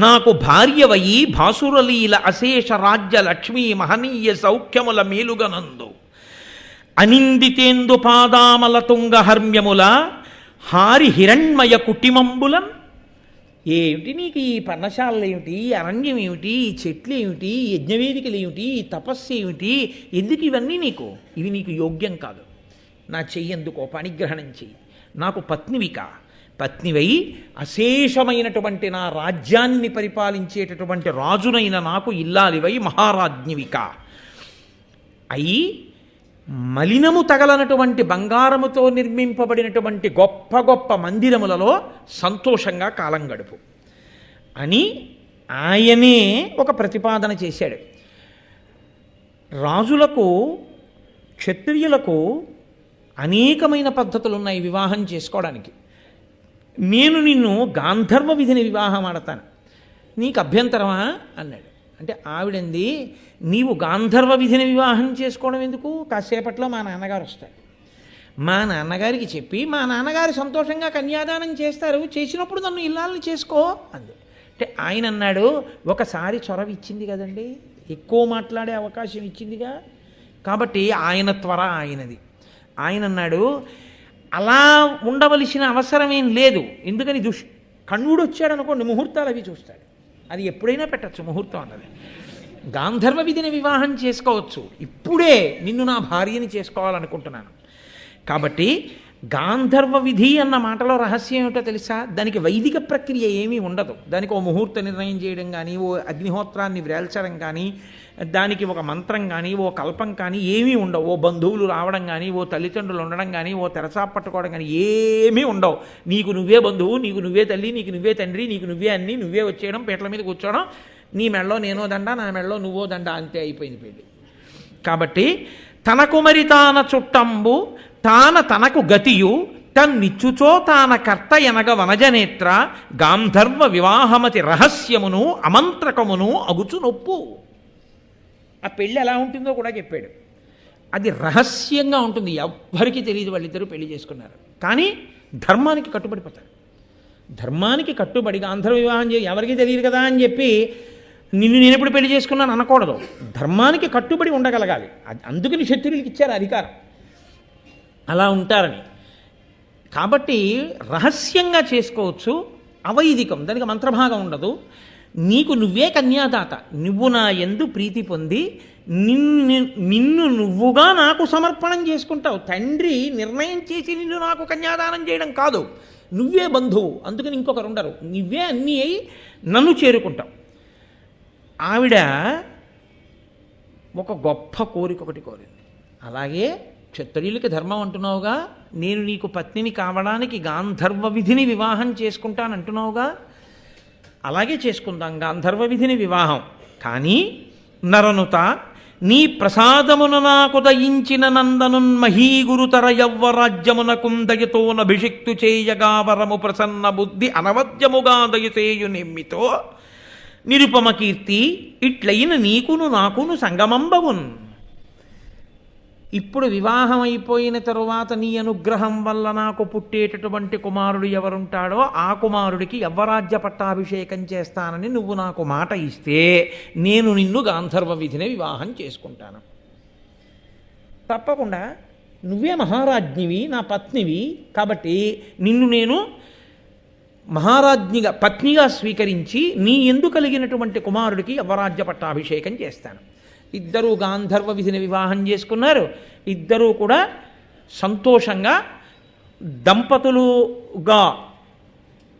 S1: నాకు భార్యవయి భాసురలీల అశేష రాజ్య లక్ష్మీ మహనీయ సౌఖ్యముల మేలుగనందు అనిందితేందు పాదామల తుంగ హర్మ్యముల హారి హిరణ్మయ కుటిమంబులం. ఏమిటి నీకు ఈ పర్ణశాలలు ఏమిటి, అరణ్యం ఏమిటి, ఈ చెట్లు ఏమిటి, యజ్ఞవేదికలు ఏమిటి, ఈ తపస్సు ఏమిటి, ఎందుకు ఇవన్నీ నీకు? ఇవి నీకు యోగ్యం కాదు. నా చెయ్యందుకో పనిగ్రహణం చెయ్యి. నాకు పత్నివై అశేషమైనటువంటి నా రాజ్యాన్ని పరిపాలించేటటువంటి రాజునైన నాకు ఇల్లాలివై మహారాజ్ఞివిక అయి మలినము తగలనటువంటి బంగారముతో నిర్మింపబడినటువంటి గొప్ప గొప్ప మందిరములలో సంతోషంగా కాలం గడుపు అని ఆయనే ఒక ప్రతిపాదన చేశాడు. రాజులకు, క్షత్రియులకు అనేకమైన పద్ధతులు ఉన్నాయి వివాహం చేసుకోవడానికి. నేను నిన్ను గాంధర్వ విధిని వివాహం ఆడతాను, నీకు అభ్యంతరమా అన్నాడు. అంటే ఆవిడంది, నీవు గాంధర్వ విధిని వివాహం చేసుకోవడం ఎందుకు? కాసేపట్లో మా నాన్నగారు వస్తాడు, మా నాన్నగారికి చెప్పి మా నాన్నగారు సంతోషంగా కన్యాదానం చేస్తారు, చేసినప్పుడు నన్ను ఇల్లాలని చేసుకో అంది. అంటే ఆయన అన్నాడు, ఒకసారి చొరవ ఇచ్చింది కదండి, ఎక్కువ మాట్లాడే అవకాశం ఇచ్చిందిగా, కాబట్టి ఆయన త్వర ఆయనది. ఆయన అన్నాడు, అలా ఉండవలసిన అవసరమేం లేదు. ఎందుకని కణ్వుడు వచ్చాడు అనుకోండి, ముహూర్తాలు అవి చూస్తాడు, అది ఎప్పుడైనా పెట్టచ్చు ముహూర్తం అన్నది. గాంధర్వ విధిని వివాహం చేసుకోవచ్చు, ఇప్పుడే నిన్ను నా భార్యని చేసుకోవాలనుకుంటున్నాను. కాబట్టి గాంధర్వ విధి అన్న మాటలో రహస్యం ఏమిటో తెలుసా? దానికి వైదిక ప్రక్రియ ఏమీ ఉండదు. దానికి ఓ ముహూర్త నిర్ణయం చేయడం కానీ, ఓ అగ్నిహోత్రాన్ని వ్రేల్చడం కానీ, దానికి ఒక మంత్రం కానీ, ఓ కల్పం కానీ ఏమీ ఉండవు. ఓ బంధువులు రావడం కానీ, ఓ తల్లిదండ్రులు ఉండడం కానీ, ఓ తెరచాప పట్టుకోవడం కానీ ఏమీ ఉండవు. నీకు నువ్వే బంధువు, నీకు నువ్వే తల్లి, నీకు నువ్వే తండ్రి, నీకు నువ్వే అన్నీ, నువ్వే వచ్చేయడం, పీటల మీద కూర్చోవడం, నీ మెళ్ళలో నేనో దండ, నా మెళ్ళలో నువ్వో దండ, అంతే అయిపోయింది పెళ్ళి. కాబట్టి తనకు మరి తాన చుట్టంబు తాన తనకు గతియు తన్నిచ్చుచో తాన కర్త ఎనగ వనజనేత్ర గాంధర్వ వివాహమతి రహస్యమును అమంత్రకమును అగుచు నొప్పు. ఆ పెళ్ళి ఎలా ఉంటుందో కూడా చెప్పాడు. అది రహస్యంగా ఉంటుంది, ఎవ్వరికీ తెలియదు. వాళ్ళిద్దరూ పెళ్లి చేసుకున్నారు, కానీ ధర్మానికి కట్టుబడిపోతారు. ధర్మానికి కట్టుబడి గాంధర్వ వివాహం ఎవరికీ తెలియదు కదా అని చెప్పి నిన్ను నేను ఎప్పుడు పెళ్లి చేసుకున్నాను అనకూడదు. ధర్మానికి కట్టుబడి ఉండగలగాలి. అందుకని క్షత్రియులకి ఇచ్చారు అధికారం, అలా ఉంటారని. కాబట్టి రహస్యంగా చేసుకోవచ్చు, అవైదికం, దానికి మంత్రభాగం ఉండదు. నీకు నువ్వే కన్యాదాత, నువ్వు నా యందు ప్రీతి పొంది నిన్ను నువ్వుగా నాకు సమర్పణం చేసుకుంటావు. తండ్రి నిర్ణయం చేసి నిన్ను నాకు కన్యాదానం చేయడం కాదు, నువ్వే బంధువు, అందుకని ఇంకొకరు ఉండరు, నువ్వే అన్నీ అయి నన్ను చేరుకుంటావు. ఆవిడ ఒక గొప్ప కోరిక ఒకటి కోరింది. అలాగే క్షత్రియులకి ధర్మం అంటున్నావుగా, నేను నీకు పత్నిని కావడానికి గాంధర్వ విధిని వివాహం చేసుకుంటానంటున్నావుగా, అలాగే చేసుకుందాం గాంధర్వ విధిని వివాహం. కానీ నరనుత నీ ప్రసాదమున నాకు దయించిన నందనున్ మహీగురుతర యవ్వరాజ్యమునకుందయతోనభిషిక్తు చేయగా వరము ప్రసన్న బుద్ధి అనవద్యముగా దయచేయు నిమ్మితో నిరుపమ కీర్తి ఇట్లయిన నీకును నాకును సంగమంబవున్. ఇప్పుడు వివాహం అయిపోయిన తరువాత నీ అనుగ్రహం వల్ల నాకు పుట్టేటటువంటి కుమారుడు ఎవరుంటాడో ఆ కుమారుడికి యవ్వరాజ్య పట్టాభిషేకం చేస్తానని నువ్వు నాకు మాట ఇస్తే నేను నిన్ను గాంధర్వ విధిని వివాహం చేసుకుంటాను. తప్పకుండా నువ్వే మహారాజ్ఞివి, నా పత్నివి, కాబట్టి నిన్ను నేను మహారాజ్ఞిగా పత్నిగా స్వీకరించి నీ యందు కలిగినటువంటి కుమారుడికి యవ్వరాజ్య పట్టాభిషేకం చేస్తాను. ఇద్దరూ గాంధర్వ విధిని వివాహం చేసుకున్నారు. ఇద్దరూ కూడా సంతోషంగా దంపతులుగా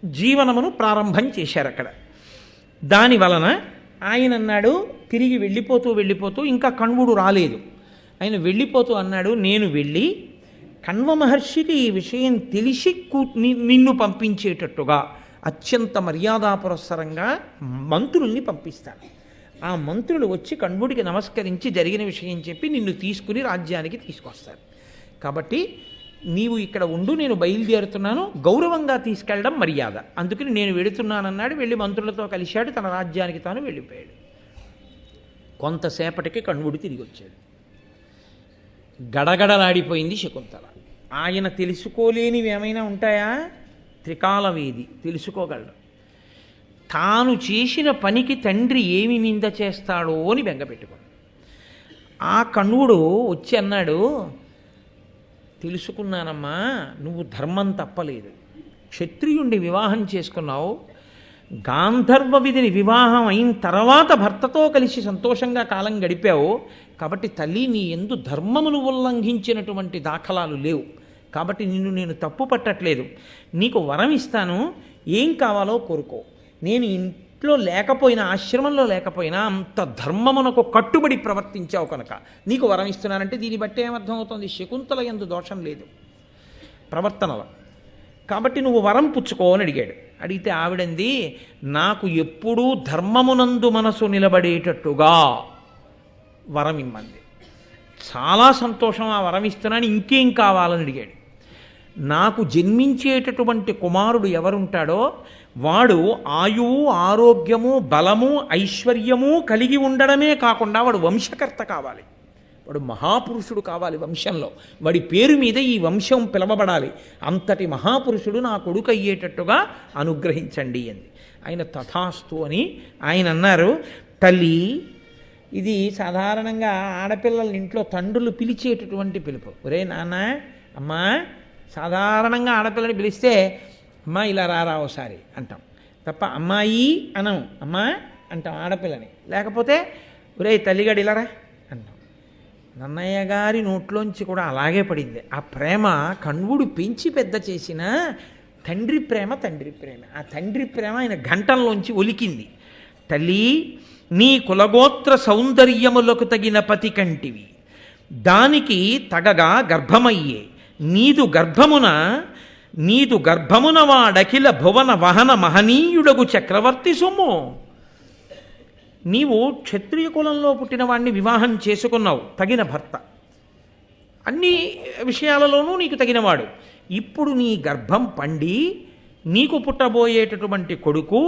S1: జీవనమును ప్రారంభం చేశారు అక్కడ. దాని వలన ఆయన అన్నాడు, తిరిగి వెళ్ళిపోతూ ఇంకా కణ్వుడు రాలేదు. ఆయన వెళ్ళిపోతూ అన్నాడు, నేను వెళ్ళి కణ్వ మహర్షికి ఈ విషయం తెలిసి నిన్ను పంపించేటట్టుగా అత్యంత మర్యాదాపురస్సరంగా మంత్రుల్ని పంపిస్తాను. ఆ మంత్రులు వచ్చి కణ్వుడికి నమస్కరించి జరిగిన విషయం చెప్పి నిన్ను తీసుకుని రాజ్యానికి తీసుకొస్తారు. కాబట్టి నీవు ఇక్కడ ఉండు, నేను బయలుదేరుతున్నాను, గౌరవంగా తీసుకెళ్ళడం మర్యాద, అందుకని నేను వెళుతున్నానన్నాడు. వెళ్ళి మంత్రులతో కలిశాడు, తన రాజ్యానికి తాను వెళ్ళిపోయాడు. కొంతసేపటికి కణ్వుడు తిరిగి వచ్చాడు. గడగడలాడిపోయింది శకుంతల. ఆయన తెలుసుకోలేనివి ఏమైనా ఉంటాయా? త్రికాలవేది తెలుసుకోగలడు. తాను చేసిన పనికి తండ్రి ఏమి నింద చేస్తాడో అని బెంగపెట్టుకోడు. ఆ కణ్వుడు వచ్చి అన్నాడు, తెలుసుకున్నానమ్మా, నువ్వు ధర్మం తప్పలేదు, క్షత్రియుణ్ణి వివాహం చేసుకున్నావు, గాంధర్వ విధిని వివాహం అయిన తర్వాత భర్తతో కలిసి సంతోషంగా కాలం గడిపావు, కాబట్టి తల్లి నీ యందు ధర్మమును ఉల్లంఘించినటువంటి దాఖలాలు లేవు, కాబట్టి నిన్ను నేను తప్పు పట్టట్లేదు, నీకు వరం ఇస్తాను, ఏం కావాలో కోరుకో, నేను ఇంట్లో లేకపోయినా ఆశ్రమంలో లేకపోయినా అంత ధర్మమునకు కట్టుబడి ప్రవర్తించావు కనుక నీకు వరం ఇస్తున్నానంటే దీన్ని బట్టి ఏమర్థం అవుతుంది? శకుంతల యందు దోషం లేదు ప్రవర్తనలో, కాబట్టి నువ్వు వరం పుచ్చుకో అని అడిగాడు. అడిగితే ఆవిడంది, నాకు ఎప్పుడూ ధర్మమునందు మనసు నిలబడేటట్టుగా వరం ఇమ్మంది. చాలా సంతోషం, ఆ వరం ఇస్తున్నాను, ఇంకేం కావాలని అడిగాడు. నాకు జన్మించేటటువంటి కుమారుడు ఎవరుంటాడో వాడు ఆయువు, ఆరోగ్యము, బలము, ఐశ్వర్యము కలిగి ఉండడమే కాకుండా వాడు వంశకర్త కావాలి, వాడు మహాపురుషుడు కావాలి వంశంలో, వాడి పేరు మీద ఈ వంశం పిలవబడాలి, అంతటి మహాపురుషుడు నా కొడుకు అయ్యేటట్టుగా అనుగ్రహించండి అంది. ఆయన తథాస్తు అని ఆయన అన్నారు. తల్లి, ఇది సాధారణంగా ఆడపిల్లల ఇంట్లో తండ్రులు పిలిచేటటువంటి పిలుపు. ఒరే నాన్న, అమ్మా, సాధారణంగా ఆడపిల్లని పిలిస్తే అమ్మా ఇలా రారా ఒకసారి అంటాం తప్ప అమ్మాయి అనం, అమ్మా అంటాం ఆడపిల్లని. లేకపోతే ఒరే తల్లిగడిలరా అన్నాం. నన్నయ్య గారి నోట్లోంచి కూడా అలాగే పడింది. ఆ ప్రేమ కణ్వుడు పెంచి పెద్ద చేసిన తండ్రి ప్రేమ. తండ్రి ప్రేమ, ఆ తండ్రి ప్రేమ ఆయన గంటల్లోంచి ఒలికింది. తల్లి, నీ కులగోత్ర సౌందర్యములకు తగిన పతి కంటివి, దానికి తగగా గర్భమయ్యే నీదు గర్భమున వాడఖిల భువన వహన మహనీయుడగు చక్రవర్తి సొమ్ము. నీవు క్షత్రియ కులంలో పుట్టిన వాడిని వివాహం చేసుకున్నావు, తగిన భర్త, అన్ని విషయాలలోనూ నీకు తగినవాడు. ఇప్పుడు నీ గర్భం పండి నీకు పుట్టబోయేటటువంటి కొడుకు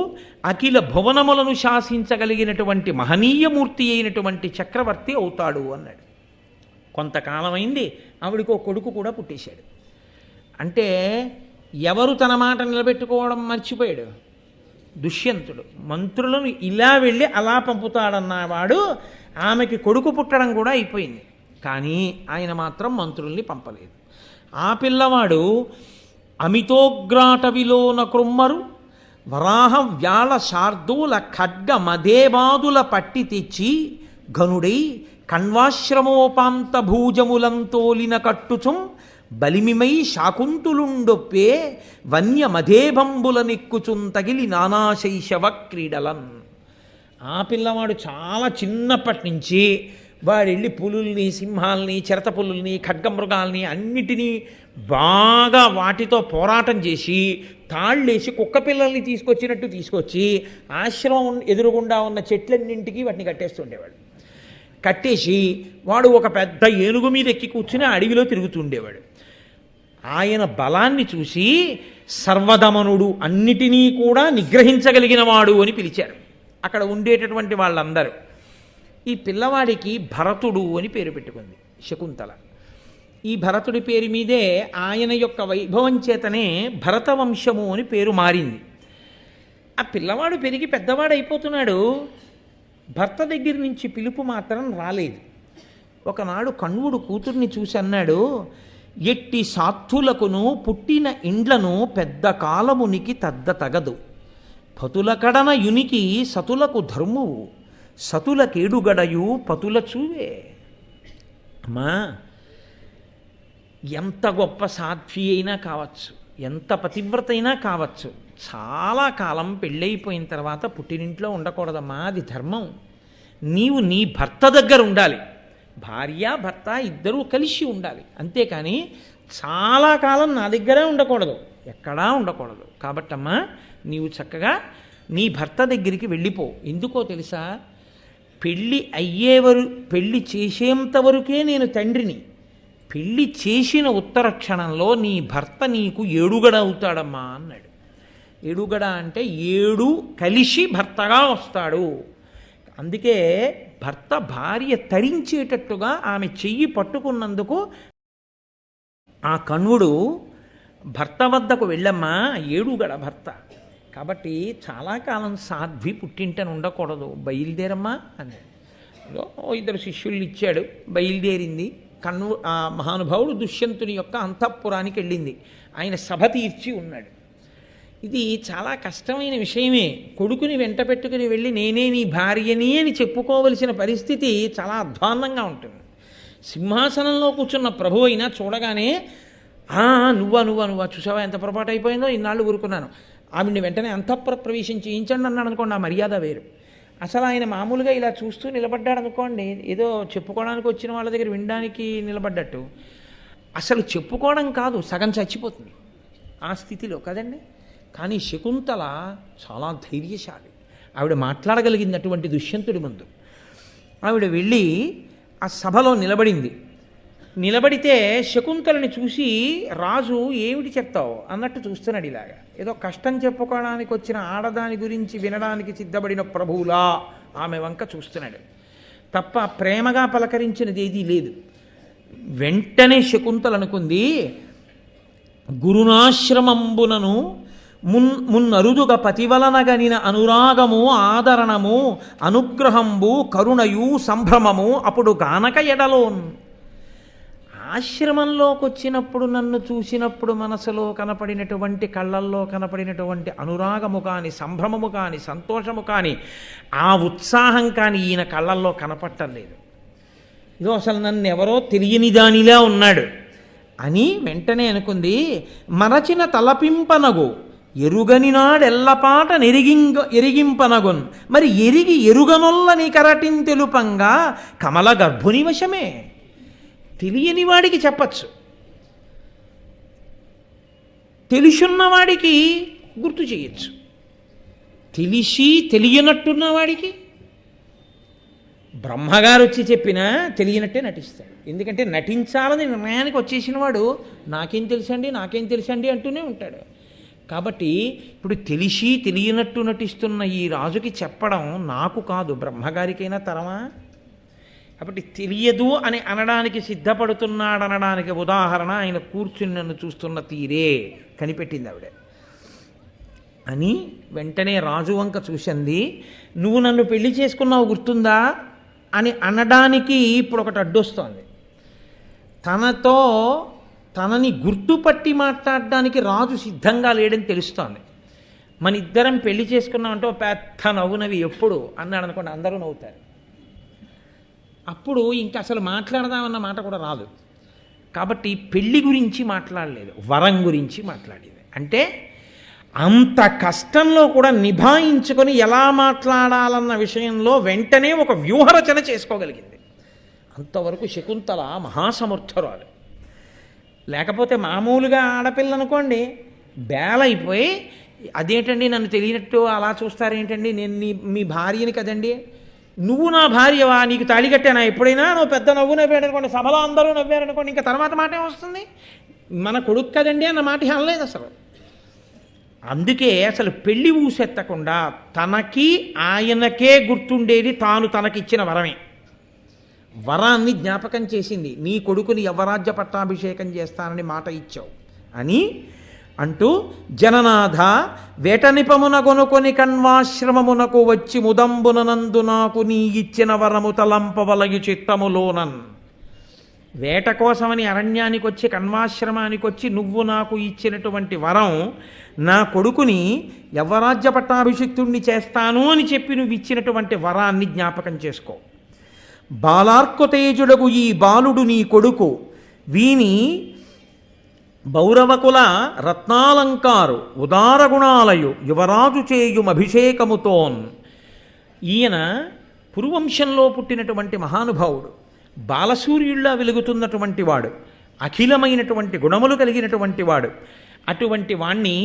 S1: అఖిల భువనములను శాసించగలిగినటువంటి మహనీయమూర్తి అయినటువంటి చక్రవర్తి అవుతాడు అన్నాడు. కొంతకాలమైంది, ఆవిడికో కొడుకు కూడా పుట్టేశాడు. అంటే ఎవరు తన మాట నిలబెట్టుకోవడం మర్చిపోయాడు? దుష్యంతుడు. మంత్రులను ఇలా వెళ్ళి అలా పంపుతాడన్నవాడు ఆమెకి కొడుకు పుట్టడం కూడా అయిపోయింది. కానీ ఆయన మాత్రం మంత్రుల్ని పంపలేదు. ఆ పిల్లవాడు అమితోగ్రాటవిలోన కృమ్మరు వరాహ వ్యాళ శార్దూల ఖడ్గ మదేబాదుల పట్టి తెచ్చి ఘనుడై కణ్వాశ్రమోపాంత భూజములంతోలిన కట్టుచుం బలిమిమై శాకుంతులుండొప్పే వన్య మధేబంబుల నెక్కుచుం తగిలి నానాశైశవ క్రీడలన్. ఆ పిల్లవాడు చాలా చిన్నప్పటి నుంచి వాడెళ్ళి పులుల్ని, సింహాల్ని, చిరత పులుల్ని, ఖడ్గమృగాల్ని అన్నిటినీ బాగా వాటితో పోరాటం చేసి తాళ్ళేసి కుక్క పిల్లల్ని తీసుకొచ్చినట్టు తీసుకొచ్చి ఆశ్రమం ఎదురుగుండా ఉన్న చెట్లన్నింటికి వాటిని కట్టేస్తుండేవాడు. కట్టేసి వాడు ఒక పెద్ద ఏనుగు మీద ఎక్కి కూర్చుని అడవిలో తిరుగుతుండేవాడు. ఆయన బలాన్ని చూసి సర్వదమనుడు, అన్నిటినీ కూడా నిగ్రహించగలిగిన వాడు అని పిలిచారు అక్కడ ఉండేటటువంటి వాళ్ళందరూ. ఈ పిల్లవాడికి భరతుడు అని పేరు పెట్టుకుంది శకుంతల. ఈ భరతుడి పేరు మీదే ఆయన యొక్క వైభవం చేతనే భరతవంశము అని పేరు మారింది. ఆ పిల్లవాడు పెరిగి పెద్దవాడైపోతున్నాడు. భర్త దగ్గర నుంచి పిలుపు మాత్రం రాలేదు. ఒకనాడు కణ్వుడు కూతుర్ని చూసి అన్నాడు, ఎట్టి సాత్తులకును పుట్టిన ఇండ్లను పెద్ద కాలమునికి తద్ద తగదు, పతుల కడన యునికి సతులకు ధర్మువు, సతుల కేడుగడయు పతుల చూవే. అమ్మా, ఎంత గొప్ప సాధ్వి అయినా కావచ్చు, ఎంత పతివ్రత అయినా కావచ్చు, చాలా కాలం పెళ్ళైపోయిన తర్వాత పుట్టినింట్లో ఉండకూడదమ్మా, అది ధర్మం. నీవు నీ భర్త దగ్గర ఉండాలి, భార్య భర్త ఇద్దరూ కలిసి ఉండాలి. అంతేకాని చాలా కాలం నా దగ్గరే ఉండకూడదు, ఎక్కడా ఉండకూడదు. కాబట్టమ్మా, నీవు చక్కగా నీ భర్త దగ్గరికి వెళ్ళిపో. ఎందుకో తెలుసా? పెళ్ళి చేసేంత వరకే నేను తండ్రిని. పెళ్ళి చేసిన ఉత్తర క్షణంలో నీ భర్త నీకు ఏడుగడ అవుతాడమ్మా అన్నాడు. ఏడుగడ అంటే 7 కలిసి భర్తగా వస్తాడు. అందుకే భర్త భార్య తరించేటట్టుగా ఆమె చెయ్యి పట్టుకున్నందుకు ఆ కణ్వుడు భర్త వద్దకు వెళ్ళమ్మా, ఏడుగడ భర్త. కాబట్టి చాలా కాలం సాధ్వి పుట్టింటని ఉండకూడదు, బయలుదేరమ్మా అన్నాడు. 2 శిష్యుల్ని ఇచ్చాడు, బయలుదేరింది. ఆ మహానుభావుడు దుష్యంతుని యొక్క అంతఃపురానికి వెళ్ళింది. ఆయన సభ తీర్చి ఉన్నాడు. ఇది చాలా కష్టమైన విషయమే. కొడుకుని వెంట పెట్టుకుని వెళ్ళి నేనే నీ భార్యని అని చెప్పుకోవలసిన పరిస్థితి చాలా అధ్వాన్నంగా ఉంటుంది. సింహాసనంలో కూర్చున్న ప్రభు అయినా చూడగానే నువ్వా చూసావా ఎంత పొరపాటు అయిపోయిందో, ఇన్నాళ్ళు ఊరుకున్నాను, ఆవిడ్ని వెంటనే అంతఃపుర ప్రవేశం చేయించండి అన్నాడు అనుకోండి, ఆ మర్యాద వేరు. అసలు ఆయన మామూలుగా ఇలా చూస్తూ నిలబడ్డాడు అనుకోండి, ఏదో చెప్పుకోవడానికి వచ్చిన వాళ్ళ దగ్గర వినడానికి నిలబడ్డట్టు. అసలు చెప్పుకోవడం కాదు, సగం చచ్చిపోతుంది ఆ స్థితిలో కదండి. కానీ శకుంతల చాలా ధైర్యశాలి. ఆవిడ మాట్లాడగలిగింది అటువంటి దుష్యంతుడి ముందు. ఆవిడ వెళ్ళి ఆ సభలో నిలబడింది. నిలబడితే శకుంతలని చూసి రాజు ఏమిటి చెప్తావు అన్నట్టు చూస్తున్నాడు. ఇలాగా ఏదో కష్టం చెప్పుకోవడానికి వచ్చిన ఆడదాని గురించి వినడానికి సిద్ధపడిన ప్రభువులా ఆమె వంక చూస్తున్నాడు తప్ప ప్రేమగా పలకరించినది ఏదీ లేదు. వెంటనే శకుంతల అనుకుంది, గురునాశ్రమంబునను మున్నరుదుగ పతివలనగనిన అనురాగము ఆదరణము అనుగ్రహంబు కరుణయు సంభ్రమము అప్పుడు గానక ఎడలోన్. ఆశ్రమంలోకి వచ్చినప్పుడు నన్ను చూసినప్పుడు మనసులో కనపడినటువంటి కళ్ళల్లో కనపడినటువంటి అనురాగము కానీ సంభ్రమము కానీ సంతోషము కానీ ఆ ఉత్సాహం కానీ ఈయన కళ్ళల్లో కనపట్టలేదు. ఇదో అసలు నన్ను ఎవరో తెలియని దానిలా ఉన్నాడు అని వెంటనే అనుకుంది. మరచిన తలపింపనగు ఎరుగని నాడెల్లపాట ఎరిగింపనగున్, మరి ఎరిగి ఎరుగనొల్లని కరటిన్ తెలుపంగా కమల గర్భుని వశమే. తెలియని వాడికి చెప్పచ్చు, తెలుసున్నవాడికి గుర్తు చేయొచ్చు. తెలిసి తెలియనట్టున్న వాడికి బ్రహ్మగారు వచ్చి చెప్పినా తెలియనట్టే నటిస్తాడు. ఎందుకంటే నటించాలని నిర్ణయానికి వచ్చేసిన వాడు నాకేం తెలుసండి అంటూనే ఉంటాడు. కాబట్టి ఇప్పుడు తెలిసి తెలియనట్టు నటిస్తున్న ఈ రాజుకి చెప్పడం నాకు కాదు, బ్రహ్మగారికైనా తరమా? కాబట్టి తెలియదు అని అనడానికి సిద్ధపడుతున్నాడనడానికి ఉదాహరణ ఆయన కూర్చుని నన్ను చూస్తున్న తీరే కనిపెట్టింది ఆవిడ. అని వెంటనే రాజు వంక చూసింది. నువ్వు నన్ను పెళ్లి చేసుకున్నావు గుర్తుందా అని అనడానికి ఇప్పుడు ఒకటి అడ్డొస్తోంది. తనని గుర్తుపట్టి మాట్లాడడానికి రాజు సిద్ధంగా లేడని తెలుస్తోంది. మన ఇద్దరం పెళ్లి చేసుకున్నామంటే ఓ పెద్ద నవ్వునవి ఎప్పుడు అన్నాడు అనుకోండి, అందరూ నవ్వుతారు. అప్పుడు ఇంకా అసలు మాట్లాడదామన్న మాట కూడా రాదు. కాబట్టి పెళ్లి గురించి మాట్లాడలేదు, వరం గురించి మాట్లాడేది. అంటే అంత కష్టంలో కూడా నిభాయించుకొని ఎలా మాట్లాడాలన్న విషయంలో వెంటనే ఒక వ్యూహరచన చేసుకోగలిగింది. అంతవరకు శకుంతల మహాసమర్థురాలు. లేకపోతే మామూలుగా ఆడపిల్ల అనుకోండి, బేలైపోయి అదేంటండి నన్ను తెలియనట్టు అలా చూస్తారేంటండి, నేను మీ భార్యని కదండి, నువ్వు నా భార్యవా, నీకు తాళి కట్టానా ఎప్పుడైనా, నువ్వు పెద్ద నవ్వు నవ్వాడనుకోండి, సభలో అందరూ నవ్వారనుకోండి, ఇంకా తర్వాత మాట ఏమొస్తుంది, మన కొడుకు కదండి అన్న మాట అనలేదు అసలు. అందుకే అసలు పెళ్లి ఊసెత్తకుండా తనకి ఆయనకే గుర్తుండేది తాను తనకిచ్చిన వరమే. వరాన్ని జ్ఞాపకం చేసింది. నీ కొడుకుని యవరాజ్య పట్టాభిషేకం చేస్తానని మాట ఇచ్చావు అని అంటూ, జననాథ వేట నిపమున కొనుకొని కణ్వాశ్రమమునకు వచ్చి ముదంబునందు నాకు నీ ఇచ్చిన వరము తలంపవలగి చిత్తములోనన్. వేట కోసమని అరణ్యానికి వచ్చి కణ్వాశ్రమానికి వచ్చి నువ్వు నాకు ఇచ్చినటువంటి వరం, నా కొడుకుని యవరాజ్య పట్టాభిషిక్తుణ్ణి చేస్తాను అని చెప్పి నువ్వు ఇచ్చినటువంటి వరాన్ని జ్ఞాపకం చేసుకో. బాలార్కుతేజుడగు ఈ బాలుడు నీ కొడుకు, వీని బౌరవకుల రత్నాలంకారు ఉదారగుణాలయు యువరాజు చేయుమభిషేకముతోన్. ఈయన పురువంశంలో పుట్టినటువంటి మహానుభావుడు, బాలసూర్యుల్లా వెలుగుతున్నటువంటి వాడు, అఖిలమైనటువంటి గుణములు కలిగినటువంటి వాడు. అటువంటి వాణ్ణి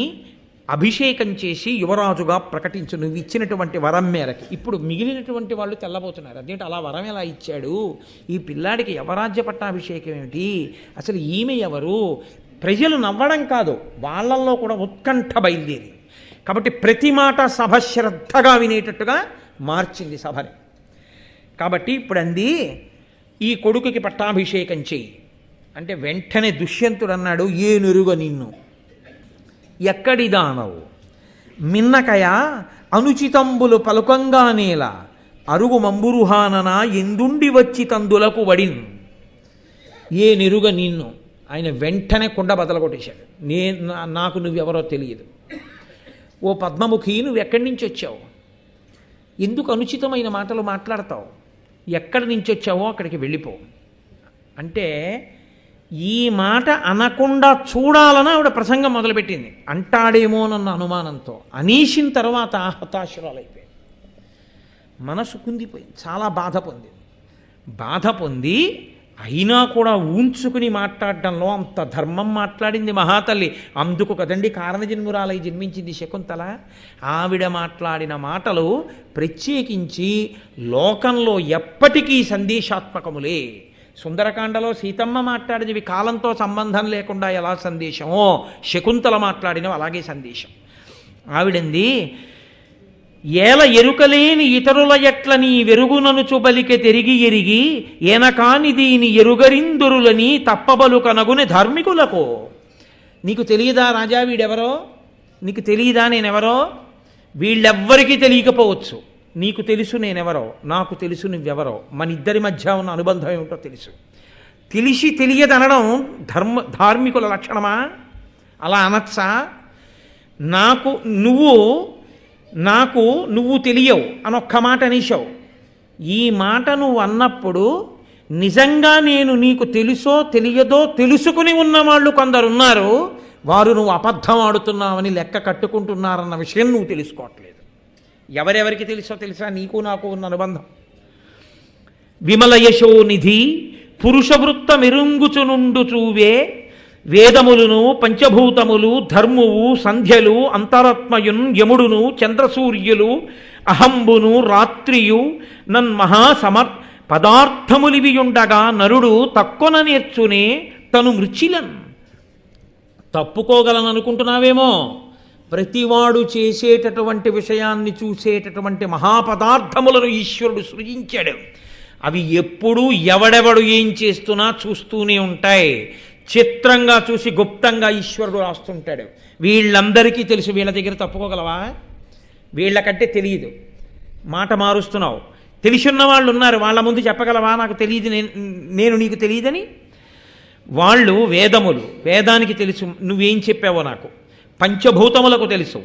S1: అభిషేకం చేసి యువరాజుగా ప్రకటించు నువ్వు ఇచ్చినటువంటి వరం మేరకి. ఇప్పుడు మిగిలినటువంటి వాళ్ళు తెల్లబోతున్నారు, అదేంటి అలా వరం ఎలా ఇచ్చాడు, ఈ పిల్లాడికి యవరాజ్య పట్టాభిషేకం ఏమిటి, అసలు ఈమె ఎవరు? ప్రజలు నవ్వడం కాదు, వాళ్ళల్లో కూడా ఉత్కంఠ బయలుదేరి. కాబట్టి ప్రతి మాట సభ శ్రద్ధగా వినేటట్టుగా మార్చింది సభని. కాబట్టి ఇప్పుడు అంది, ఈ కొడుకుకి పట్టాభిషేకం చెయ్యి అంటే వెంటనే దుష్యంతుడు అన్నాడు, ఏనురుగ నిన్ను, ఎక్కడి దానవు, మిన్నకయ అనుచితంబులు పలుకంగానేల అరుగు మంబురుహానన ఎందుండి వచ్చి తందులకు వడిన్. ఏ నిరుగ నిన్ను, ఆయన వెంటనే కుండ బదలగొట్టేశాడు. నాకు నువ్వెవరో తెలియదు. ఓ పద్మముఖి, నువ్వు ఎక్కడి నుంచి వచ్చావు, ఎందుకు అనుచితమైన మాటలు మాట్లాడతావు, ఎక్కడి నుంచి వచ్చావో అక్కడికి వెళ్ళిపో అంటే, ఈ మాట అనకుండా చూడాలని ఆవిడ ప్రసంగం మొదలుపెట్టింది. అంటాడేమోనన్న అనుమానంతో అనేసిన తర్వాత హతాశురాలైపోయింది. మనసు కుందిపోయింది, చాలా బాధ పొంది అయినా కూడా ఊంచుకుని మాట్లాడడంలో అంత ధర్మం మాట్లాడింది మహాతల్లి. అందుకు కదండి కారణజన్మురాలై జన్మించింది శకుంతల. ఆవిడ మాట్లాడిన మాటలు ప్రత్యేకించి లోకంలో ఎప్పటికీ సందేశాత్మకములే. సుందరకాండలో సీతమ్మ మాట్లాడినవి కాలంతో సంబంధం లేకుండా ఎలా సందేశమో, శకుంతల మాట్లాడినవి అలాగే సందేశం. ఆవిడంది, ఏల ఎరుకలేని ఇతరుల ఎట్ల నీ వెరుగునను చుబలికె తిరిగి ఎరిగి ఏనకాని దీని ఎరుగరిందురులని తప్పబలు కనగుని ధార్మికులకు. నీకు తెలియదా రాజా వీడెవరో, నీకు తెలియదా నేనెవరో, వీళ్ళెవ్వరికీ తెలియకపోవచ్చు, నీకు తెలుసు నేనెవరో, నాకు తెలుసు నువ్వెవరో, మన ఇద్దరి మధ్య ఉన్న అనుబంధం ఏమిటో తెలుసు. తెలిసి తెలియదనడం ధార్మికుల లక్షణమా? అలా అనొచ్చా? నాకు నువ్వు తెలియవు అని ఒక్క మాట అనేశావు. ఈ మాట నువ్వు అన్నప్పుడు నిజంగా నేను నీకు తెలుసో తెలియదో తెలుసుకుని ఉన్నవాళ్ళు కొందరున్నారు. వారు నువ్వు అబద్ధం ఆడుతున్నావని లెక్క కట్టుకుంటున్నారన్న విషయం నువ్వు తెలుసుకోవట్లేదు. ఎవరెవరికి తెలుసా? నీకు నాకు ఉన్న అనుబంధం. విమల యశోనిధి పురుషవృత్త మెరుంగుచునుండు చూవే వేదములును పంచభూతములు ధర్మువు సంధ్యలు అంతరాత్మయున్ యముడును చంద్రసూర్యులు అహంబును రాత్రియు పదార్థములివియుండగా నరుడు తక్కువ నేర్చునే తను మృచిలన్. తప్పుకోగలననుకుంటున్నావేమో. ప్రతివాడు చేసేటటువంటి విషయాన్ని చూసేటటువంటి మహాపదార్థములను ఈశ్వరుడు సృజించాడు. అవి ఎప్పుడూ ఎవడెవడు ఏం చేస్తున్నా చూస్తూనే ఉంటాయి. చిత్రంగా చూసి గుప్తంగా ఈశ్వరుడు రాస్తుంటాడు. వీళ్ళందరికీ తెలుసు. వీళ్ళ దగ్గర తప్పుకోగలవా? వీళ్ళకంటే తెలియదు, మాట మారుస్తున్నావు. తెలిసిన్న వాళ్ళు ఉన్నారు, వాళ్ళ ముందు చెప్పగలవా నాకు తెలియదు, నేను నీకు తెలియదని? వాళ్ళు వేదానికి తెలుసు నువ్వేం చెప్పావో నాకు. పంచభూతములకు తెలుసు,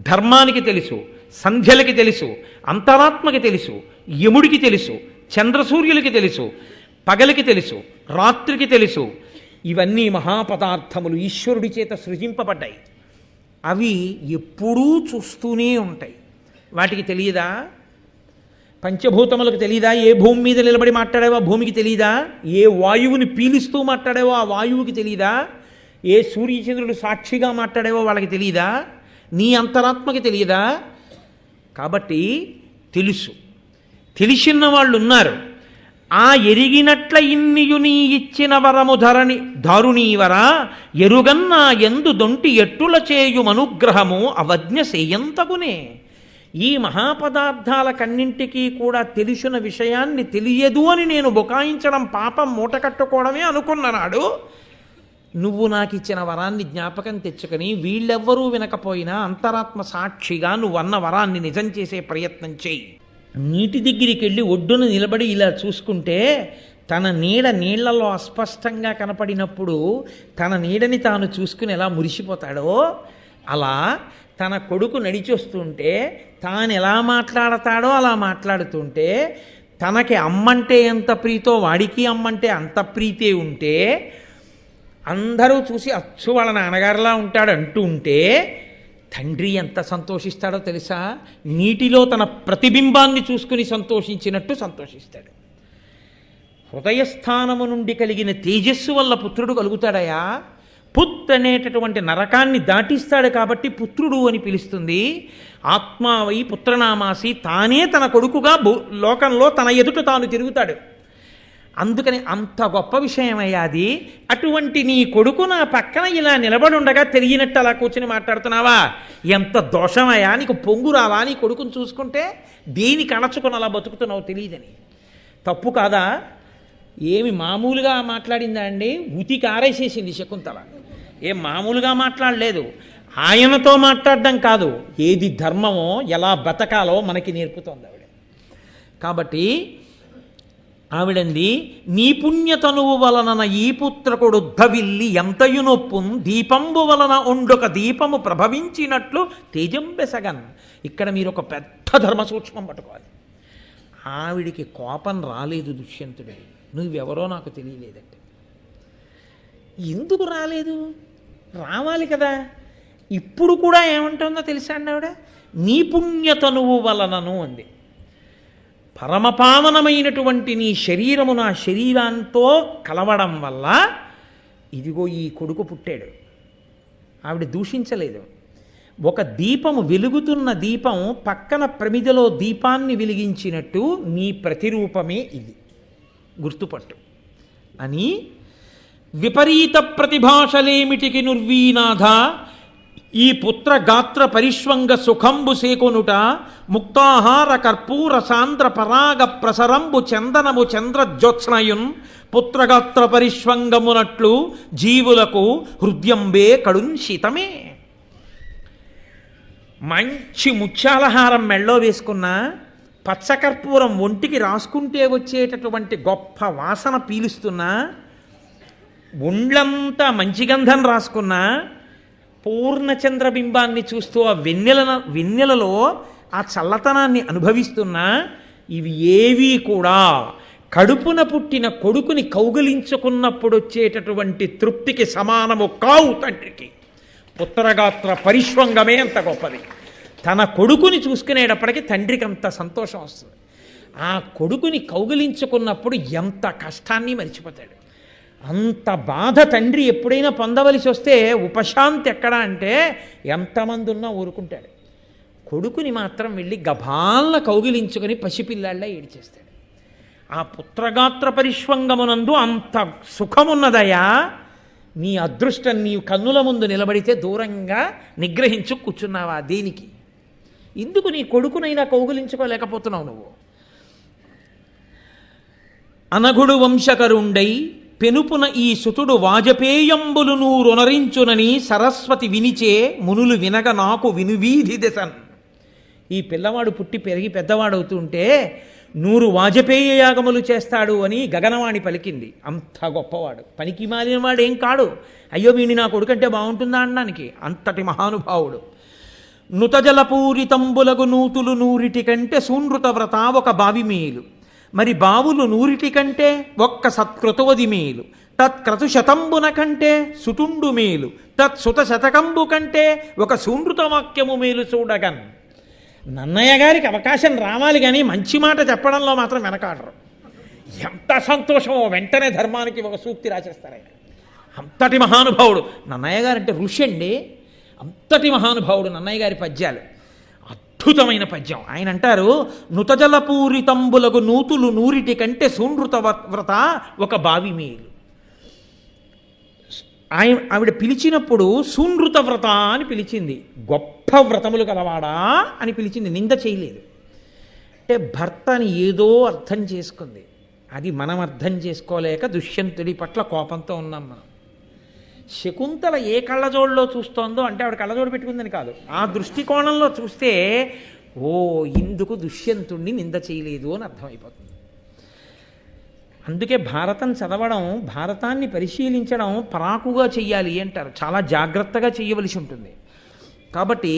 S1: ధర్మానికి తెలుసు, సంధ్యలకి తెలుసు, అంతరాత్మకి తెలుసు, యముడికి తెలుసు, చంద్రసూర్యులకి తెలుసు, పగలికి తెలుసు, రాత్రికి తెలుసు. ఇవన్నీ మహాపదార్థములు ఈశ్వరుడి చేత సృజింపబడ్డాయి. అవి ఎప్పుడూ చూస్తూనే ఉంటాయి. వాటికి తెలియదా? పంచభూతములకు తెలియదా? ఏ భూమి మీద నిలబడి మాట్లాడావో ఆ భూమికి తెలియదా? ఏ వాయువుని పీలుస్తూ మాట్లాడావో ఆ వాయువుకి తెలియదా? ఏ సూర్యచంద్రుడు సాక్షిగా మాట్లాడావో వాళ్ళకి తెలియదా? నీ అంతరాత్మకి తెలియదా? కాబట్టి తెలుసు. తెలిసిన వాళ్ళు ఉన్నారు. ఆ ఎరిగినట్ల ఇన్నియు నీ ఇచ్చిన వరము దారుణీవర ఎరుగన్నా ఎందు దొంటి ఎట్టుల చేయుమనుగ్రహము అవజ్ఞ సేయంతగునే. ఈ మహాపదార్థాలకన్నింటికీ కూడా తెలిసిన విషయాన్ని తెలియదు అని నేను బుకాయించడం పాపం మూట కట్టుకోవడమే అనుకున్ననాడు నువ్వు నాకు ఇచ్చిన వరాన్ని జ్ఞాపకం తెచ్చుకొని వీళ్ళెవ్వరూ వినకపోయినా అంతరాత్మ సాక్షిగా నువ్వన్న వరాన్ని నిజం చేసే ప్రయత్నం చేయి. నీటి దగ్గరికి వెళ్ళి ఒడ్డున నిలబడి ఇలా చూసుకుంటే తన నీళ్లలో అస్పష్టంగా కనపడినప్పుడు తన నీడని తాను చూసుకుని ఎలా మురిసిపోతాడో అలా తన కొడుకు నడిచొస్తుంటే తాను ఎలా మాట్లాడతాడో అలా మాట్లాడుతుంటే తనకి అమ్మంటే ఎంత ప్రీతో వాడికి అమ్మంటే అంత ప్రీతే ఉంటే అందరూ చూసి అచ్చు వాళ్ళ నాన్నగారిలా ఉంటాడు అంటూ ఉంటే తండ్రి ఎంత సంతోషిస్తాడో తెలుసా? నీటిలో తన ప్రతిబింబాన్ని చూసుకుని సంతోషించినట్టు సంతోషిస్తాడు. హృదయస్థానము నుండి కలిగిన తేజస్సు వల్ల పుత్రుడు కలుగుతాడయా. పుత్ అనేటటువంటి నరకాన్ని దాటిస్తాడు కాబట్టి పుత్రుడు అని పిలుస్తుంది. ఆత్మావై పుత్రనామాసి తానే తన కొడుకుగా లోకంలో తన ఎదుట తాను తిరుగుతాడు. అందుకని అంత గొప్ప విషయమయ్యా అది. అటువంటి నీ కొడుకు నా పక్కన ఇలా నిలబడి ఉండగా తెలియనట్టు అలా కూర్చుని మాట్లాడుతున్నావా? ఎంత దోషమయ్యా! నీకు పొంగు రావా నీ కొడుకుని చూసుకుంటే? దేనికి అణచుకుని అలా బతుకుతున్నావు తెలియదని. తప్పు కాదా? ఏమి మామూలుగా మాట్లాడిందా అండి? ఉతికి ఆరేసేసింది శకుంతల. ఏం మామూలుగా మాట్లాడలేదు. ఆయనతో మాట్లాడడం కాదు, ఏది ధర్మమో ఎలా బతకాలో మనకి నేర్పుతోంది ఆవిడ. కాబట్టి ఆవిడంది, నీ పుణ్యతనువు వలన ఈ పుత్రకుడు ఉద్భవిల్లి ఎంతయు నొప్పున్ దీపంబు వలన ఉండొక దీపము ప్రభవించినట్లు తేజంబెసగన్. ఇక్కడ మీరు ఒక పెద్ద ధర్మ సూక్ష్మం పట్టుకోవాలి. ఆవిడికి కోపం రాలేదు దుష్యంతుడికి. నువ్వెవరో నాకు తెలియలేదంటే. ఎందుకు రాలేదు? రావాలి కదా. ఇప్పుడు కూడా ఏమంటుందో తెలుసా అండి ఆవిడ? నీ పుణ్యతనువు వలనను అంది. పరమపావనమైనటువంటి నీ శరీరము నా శరీరంతో కలవడం వల్ల ఇదిగో ఈ కొడుకు పుట్టాడు. ఆవిడ దూషించలేదు. ఒక దీపము, వెలుగుతున్న దీపం పక్కన ప్రమిదలో దీపాన్ని వెలిగించినట్టు నీ ప్రతిరూపమే ఇది, గుర్తుపట్టు అని. విపరీత ప్రతిభాషలేమిటికి నుర్వీనాథ ఈ పుత్ర గాత్ర పరిష్వంగ సుఖంబు సేకొనుట ముక్తాహార కర్పూర సాంద్ర పరాగ ప్రసరంబు చందనము చంద్రజ్యోత్స్నయున్ పుత్రగాత్ర పరిష్వంగమునట్లు జీవులకు హృదయంబే కడున్ శీతమే. మంచి ముత్యాలహారం మెళ్ళో వేసుకున్న పచ్చకర్పూరం ఒంటికి రాసుకుంటే వచ్చేటటువంటి గొప్ప వాసన పీలుస్తున్నా ఒండ్లంతా మంచి గంధం రాసుకున్నా పూర్ణచంద్రబింబాన్ని చూస్తూ ఆ వెన్నెలలో ఆ చల్లతనాన్ని అనుభవిస్తున్నా ఇవి ఏవీ కూడా కడుపున పుట్టిన కొడుకుని కౌగిలించుకున్నప్పుడు వచ్చేటటువంటి తృప్తికి సమానము కావు తండ్రికి. పుత్రగాత్ర పరిష్వంగమే అంత గొప్పది. తన కొడుకుని చూసుకునేటప్పటికీ తండ్రికి అంత సంతోషం వస్తుంది. ఆ కొడుకుని కౌగిలించుకున్నప్పుడు ఎంత కష్టాన్ని మరిచిపోతాడు. అంత బాధ తండ్రి ఎప్పుడైనా పొందవలసి వస్తే ఉపశాంతి ఎక్కడ అంటే ఎంతమంది ఉన్నా ఊరుకుంటాడు. కొడుకుని మాత్రం వెళ్ళి గభాలన కౌగిలించుకొని పసిపిల్లాళ్ళ ఏడిచేస్తాడు. ఆ పుత్రగాత్ర పరిష్వంగమునందు అంత సుఖమున్నదయా, నీ అదృష్టం నీ కన్నుల ముందు నిలబడితే దూరంగా నిగ్రహించు కూర్చున్నావా దేనికి? ఇందుకు నీ కొడుకునైనా కౌగిలించుకోలేకపోతున్నావు నువ్వు. అనగుడు వంశకరుండై పెనుపున ఈ సుతుడు వాజపేయంబులు నూరొనరించునని సరస్వతి వినిచే మునులు వినగ నాకు వినువీధి దశన్. ఈ పిల్లవాడు పుట్టి పెరిగి పెద్దవాడవుతుంటే 100 వాజపేయ యాగములు చేస్తాడు అని గగనవాణి పలికింది. అంత గొప్పవాడు, పనికి మాలిన వాడు ఏం కాడు. అయ్యో వీడిని నా కొడుకంటే బాగుంటుందా అనడానికి అంతటి మహానుభావుడు. నుతజలపూరితంబులగు నూతులు 100 కంటే సూనృత వ్రత ఒక బావి మేలు. మరి బావులు 100 కంటే ఒక్క సత్కృతవది మేలు. తత్క్రతు శతంబున కంటే సుటుండు మేలు. తత్సుత శతకంబు కంటే ఒక సూనృత వాక్యము మేలు చూడగన్. నన్నయ్య గారికి అవకాశం రావాలి కానీ మంచి మాట చెప్పడంలో మాత్రం వెనకాడరు. ఎంత సంతోషమో, వెంటనే ధర్మానికి ఒక సూక్తి రాసేస్తారు ఆయన. అంతటి మహానుభావుడు నన్నయ్య గారు అంటే ఋషి అండి. అంతటి మహానుభావుడు నన్నయ్య గారి పద్యాలు అద్భుతమైన పద్యం. ఆయన అంటారు, నుతజలపూరితంబులగు నూతులు 100 కంటే సూనృత వ్రత ఒక బావి మేలు. ఆవిడ పిలిచినప్పుడు సూనృత వ్రత అని పిలిచింది. గొప్ప వ్రతములు కలవాడా అని పిలిచింది, నింద చేయలేదు. అంటే భర్తని ఏదో అర్థం చేసుకుంది. అది మనం అర్థం చేసుకోలేక దుష్యంతుడి పట్ల కోపంతో ఉన్నాం మనం. శకుంతల ఏ కళ్ళజోడులో చూస్తోందో అంటే ఆవిడ కళ్ళజోడు పెట్టుకుందని కాదు, ఆ దృష్టికోణంలో చూస్తే ఓ ఇందుకు దుష్యంతుణ్ణి నింద చేయలేదు అని అర్థమైపోతుంది. అందుకే భారతం చదవడం, భారతాన్ని పరిశీలించడం పరాకుగా చెయ్యాలి అంటారు. చాలా జాగ్రత్తగా చేయవలసి ఉంటుంది. కాబట్టి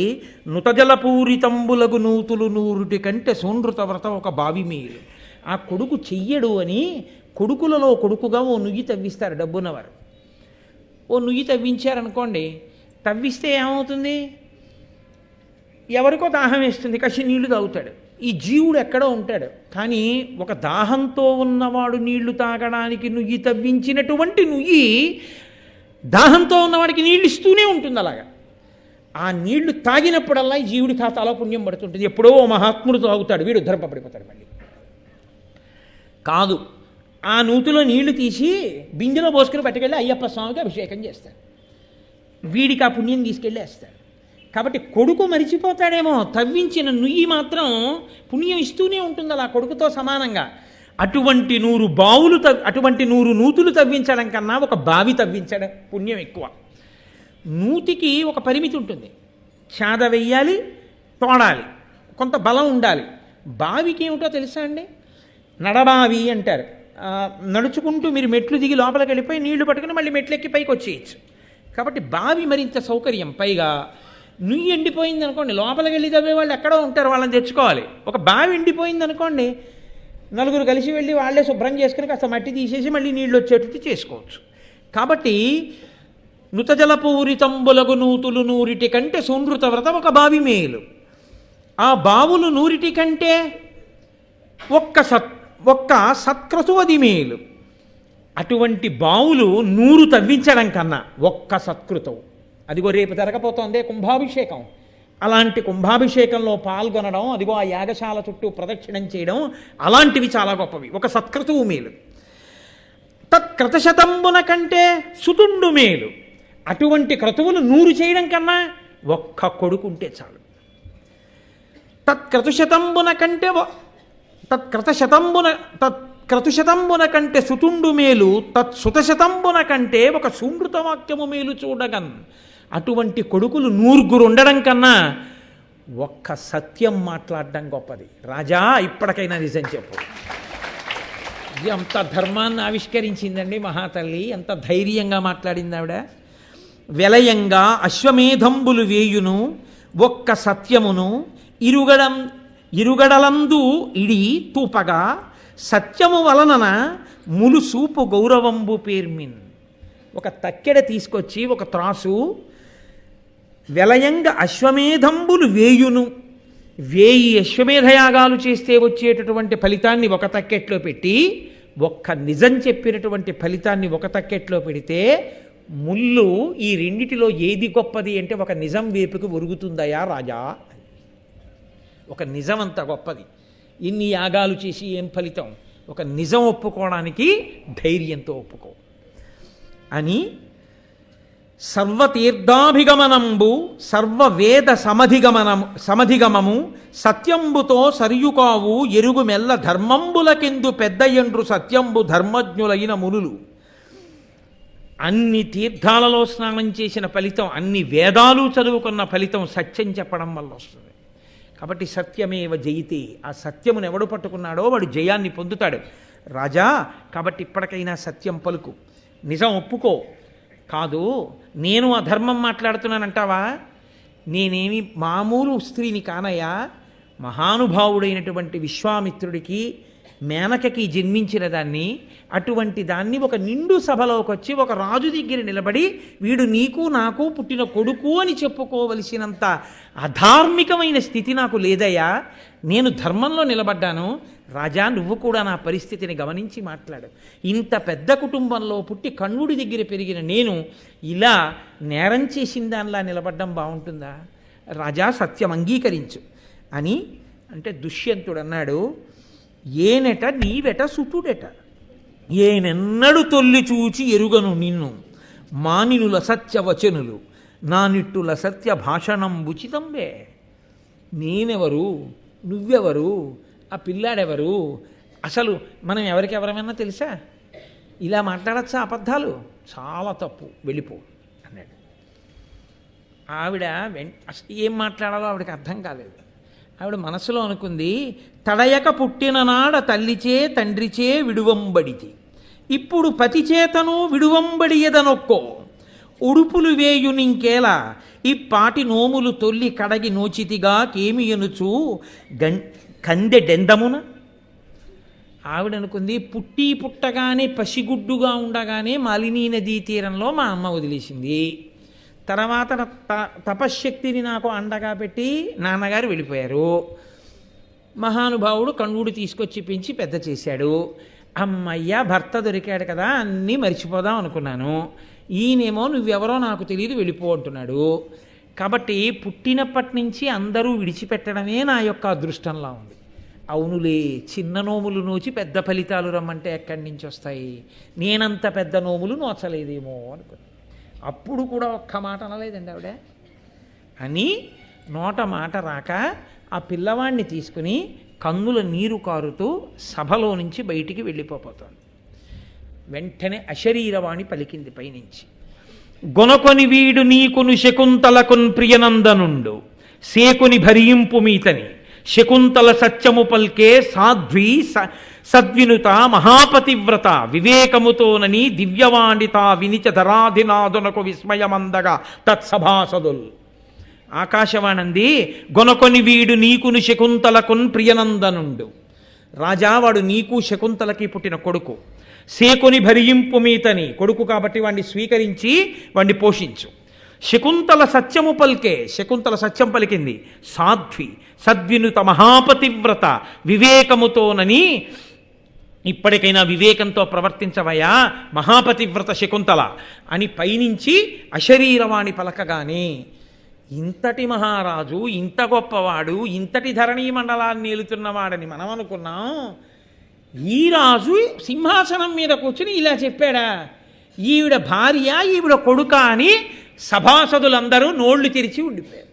S1: నుతజలపూరితంబులగు నూతులు 100 కంటే సూనృత వ్రత ఒక బావి మేలు. ఆ కొడుకు చెయ్యడు అని కొడుకులలో కొడుకుగా ఓ నుయ్యి తవ్విస్తారు డబ్బున్నవారు. ఓ నుయ్యి తవ్వించారనుకోండి, తవ్విస్తే ఏమవుతుంది? ఎవరికో దాహం వేస్తుంది, కసి నీళ్లు తాగుతాడు. ఈ జీవుడు ఎక్కడో ఉంటాడు, కానీ ఒక దాహంతో ఉన్నవాడు నీళ్లు తాగడానికి నుయ్యి తవ్వించినటువంటి నుయ్యి దాహంతో ఉన్నవాడికి నీళ్ళు ఇస్తూనే ఉంటుంది. అలాగా ఆ నీళ్లు తాగినప్పుడల్లా ఈ జీవుడి ఖాతాలో పుణ్యం పడుతుంటుంది. ఎప్పుడో ఓ మహాత్ముడు తాగుతాడు, వీడు ఉద్ధరింపబడిపోతాడు. మళ్ళీ కాదు, ఆ నూతిలో నీళ్లు తీసి బిందెలో పోసుకుని పట్టుకెళ్ళి అయ్యప్ప స్వామికి అభిషేకం చేస్తాడు. వీడికి ఆ పుణ్యం తీసుకెళ్ళి వేస్తాడు. కాబట్టి కొడుకు మరిచిపోతాడేమో, తవ్వించిన నుయ్యి మాత్రం పుణ్యం ఇస్తూనే ఉంటుంది అలా కొడుకుతో సమానంగా. అటువంటి 100 బావులు అటువంటి 100 నూతులు తవ్వించడం కన్నా ఒక బావి తవ్వించడం పుణ్యం ఎక్కువ. నూతికి ఒక పరిమితి ఉంటుంది, చాద వెయ్యాలి, తోడాలి, కొంత బలం ఉండాలి. బావికి ఏమిటో తెలుసా అండి? నడబావి అంటారు. నడుచుకుంటూ మీరు మెట్లు దిగి లోపలికి వెళ్ళిపోయి నీళ్లు పట్టుకుని మళ్ళీ మెట్లు ఎక్కి పైకి వచ్చేయచ్చు. కాబట్టి బావి మరింత సౌకర్యం. పైగా నుయ్యి ఎండిపోయింది అనుకోండి, లోపలికి వెళ్ళి తవ్వే వాళ్ళు ఎక్కడో ఉంటారు, వాళ్ళని తెచ్చుకోవాలి. ఒక బావి ఎండిపోయింది అనుకోండి, నలుగురు కలిసి వెళ్ళి వాళ్ళే శుభ్రం చేసుకుని కాస్త మట్టి తీసేసి మళ్ళీ నీళ్ళు వచ్చేటట్టు చేసుకోవచ్చు. కాబట్టి నుతజలపూరితంబులగు నూతులు 100 కంటే సూనృత వ్రత ఒక బావి మేలు. ఆ బావులు 100 కంటే ఒక్క సత్క్రతువది మేలు. అటువంటి బావులు 100 తవ్వించడం కన్నా ఒక్క సత్కృతవు. అదిగో రేపు జరగబోతోందే కుంభాభిషేకం. అలాంటి కుంభాభిషేకంలో పాల్గొనడం, అదిగో ఆ యాగశాల చుట్టూ ప్రదక్షిణం చేయడం, అలాంటివి చాలా గొప్పవి. ఒక సత్క్రతువు మేలు. తత్క్రతశతంబున కంటే సుతుండు మేలు. అటువంటి క్రతువులు 100 చేయడం కన్నా ఒక్క కొడుకుంటే చాలు. తత్క్రతుశతంబున కంటే సుతుండు మేలు. తత్సుతశతంబున కంటే ఒక సూనృత వాక్యము మేలు చూడగన్. అటువంటి కొడుకులు 100 ఉండడం కన్నా ఒక్క సత్యం మాట్లాడడం గొప్పది. రాజా, ఇప్పటికైనా నిజం చెప్పు. ఎంత ధర్మాన్ని ఆవిష్కరించిందండి మహాతల్లి, ఎంత ధైర్యంగా మాట్లాడింది ఆవిడ. వెలయంగా అశ్వమేధంబులు వేయును ఒక్క సత్యమును ఇరుగడలందు ఇడి తూపగా సత్యము వలనన ములుసూపు గౌరవంబు పేర్మిన్. ఒక తక్కెడ తీసుకొచ్చి ఒక త్రాసు, వెలయంగా అశ్వమేధంబులు వేయును, 1000 అశ్వమేధయాగాలు చేస్తే వచ్చేటటువంటి ఫలితాన్ని ఒక తక్కెట్లో పెట్టి, ఒక్క నిజం చెప్పినటువంటి ఫలితాన్ని ఒక తక్కెట్లో పెడితే, ముళ్ళు ఈ రెండిటిలో ఏది గొప్పది అంటే ఒక నిజం వేపుకి ఒరుగుతుందయా రాజా. ఒక నిజం అంత గొప్పది. ఇన్ని యాగాలు చేసి ఏం ఫలితం? ఒక నిజం ఒప్పుకోవడానికి ధైర్యంతో ఒప్పుకో అని సర్వతీర్థాభిగమనంబు సర్వవేద సమధిగమము సత్యంబుతో సరియుకావు ఎరుగు మెల్ల ధర్మంబులకెందు పెద్దయండ్రు సత్యంబు ధర్మజ్ఞులైన మునులు. అన్ని తీర్థాలలో స్నానం చేసిన ఫలితం, అన్ని వేదాలు చదువుకున్న ఫలితం సత్యం చెప్పడం వల్ల వస్తుంది. కాబట్టి సత్యమేవ జయితే, ఆ సత్యమును ఎవడు పట్టుకున్నాడో వాడు జయాన్ని పొందుతాడు. రాజా, కాబట్టి ఇప్పటికైనా సత్యం పలుకు, నిజం ఒప్పుకో. కాదు నేను అధర్మం మాట్లాడుతున్నానంటావా? నేనేమి మామూలు స్త్రీని కానయ్యా, మహానుభావుడైనటువంటి విశ్వామిత్రుడికి మేనకకి జన్మించిన దాన్ని. అటువంటి దాన్ని ఒక నిండు సభలోకి వచ్చి ఒక రాజు దగ్గర నిలబడి వీడు నీకు నాకు పుట్టిన కొడుకు అని చెప్పుకోవలసినంత అధార్మికమైన స్థితి నాకు లేదయ్యా. నేను ధర్మంలో నిలబడ్డాను. రాజా, నువ్వు కూడా నా పరిస్థితిని గమనించి మాట్లాడు. ఇంత పెద్ద కుటుంబంలో పుట్టి కణ్వుడి దగ్గర పెరిగిన నేను ఇలా నేరం చేసిన దానిలా నిలబడ్డం బాగుంటుందా? రాజా, సత్యం అంగీకరించు అని అంటే దుష్యంతుడు అన్నాడు, ఏనెట నీవెట సుతుడెట, ఏనెన్నడు తొల్లి చూచి ఎరుగను నిన్ను, మానినుల సత్యవచనులు నా నిట్టుల సత్య భాషణం ఉచితంబే. నేనెవరు, నువ్వెవరు, ఆ పిల్లాడెవరు? అసలు మనం ఎవరికెవరమైనా తెలుసా? ఇలా మాట్లాడచ్చా అబద్ధాలు? చాలా తప్పు, వెళ్ళిపో అన్నాడు. ఆవిడ అసలు ఏం మాట్లాడాలో ఆవిడకి అర్థం కాలేదు. ఆవిడ మనసులో అనుకుంది, తడయక పుట్టిన నాడ తల్లిచే తండ్రిచే విడువంబడితి, ఇప్పుడు పతిచేతను విడువంబడియదనొక్కో, ఉడుపులు వేయునింకేలా ఈ పాటి నోములు తొల్లి కడగి నోచితిగా కేమియనుచు కందెడెందమున. ఆవిడనుకుంది, పుట్టగానే పసిగుడ్డుగా ఉండగానే మాలినీ నదీ తీరంలో మా అమ్మ వదిలేసింది. తర్వాత తపశ్శక్తిని నాకు అండగా పెట్టి నాన్నగారు వెళ్ళిపోయారు. మహానుభావుడు కణ్వుడు తీసుకొచ్చి పెంచి పెద్ద చేశాడు. అమ్మయ్య, భర్త దొరికాడు కదా, అన్నీ మర్చిపోదాం అనుకున్నాను. ఈయనేమో నువ్వెవరో నాకు తెలియదు వెళ్ళిపో అంటున్నాడు. కాబట్టి పుట్టినప్పటి నుంచి అందరూ విడిచిపెట్టడమే నా యొక్క అదృష్టంలా ఉంది. అవునులే, చిన్న నోములు నోచి పెద్ద ఫలితాలు రమ్మంటే ఎక్కడి నుంచి వస్తాయి? నేనంత పెద్ద నోములు నోచలేదేమో అనుకున్నాను. అప్పుడు కూడా ఒక్క మాట అనలేదండి ఆవిడ. అని నోట మాట రాక ఆ పిల్లవాడిని తీసుకుని కన్నుల నీరు కారుతూ సభలో నుంచి బయటికి వెళ్ళిపోతోంది. వెంటనే అశరీరవాణి పలికింది పైనుంచి, గొనకొని వీడు నీకును శకుంతలకున్ ప్రియనందనుండు సేకుని భరింపు మీతని, శకుంతల సత్యము పల్కే సాధ్వి సద్వినుత మహాపతివ్రత, వివేకముతోనని దివ్యవాణిత వినిచ ధరాధినాదునకు విస్మయమందగా తత్సభాసదుల్. ఆకాశవాణంది, గొనకొని వీడు నీకును శకుంతలకున్ ప్రియనందనుండు. రాజా, వాడు నీకు శకుంతలకి పుట్టిన కొడుకు. సేకుని భరింపు మీతని, కొడుకు కాబట్టి వాడిని స్వీకరించి వాడిని పోషించు. శకుంతల సత్యము పల్కే, శకుంతల సత్యం పలికింది. సాధ్వి సద్వినుత మహాపతివ్రత, వివేకముతోనని ఇప్పటికైనా వివేకంతో ప్రవర్తించవయా మహాపతివ్రత శకుంతల అని పైనుంచి అశరీరవాణి పలకగానే, ఇంతటి మహారాజు, ఇంత గొప్పవాడు, ఇంతటి ధరణీ మండలాన్ని ఏలుతున్నవాడని మనం అనుకున్నాం. ఈ రాజు సింహాసనం మీద కూర్చుని ఇలా చెప్పాడా? ఈవిడ భార్య, ఈవిడ కొడుక అని సభాసదులందరూ నోళ్లు తెరిచి ఉండిపోయారు.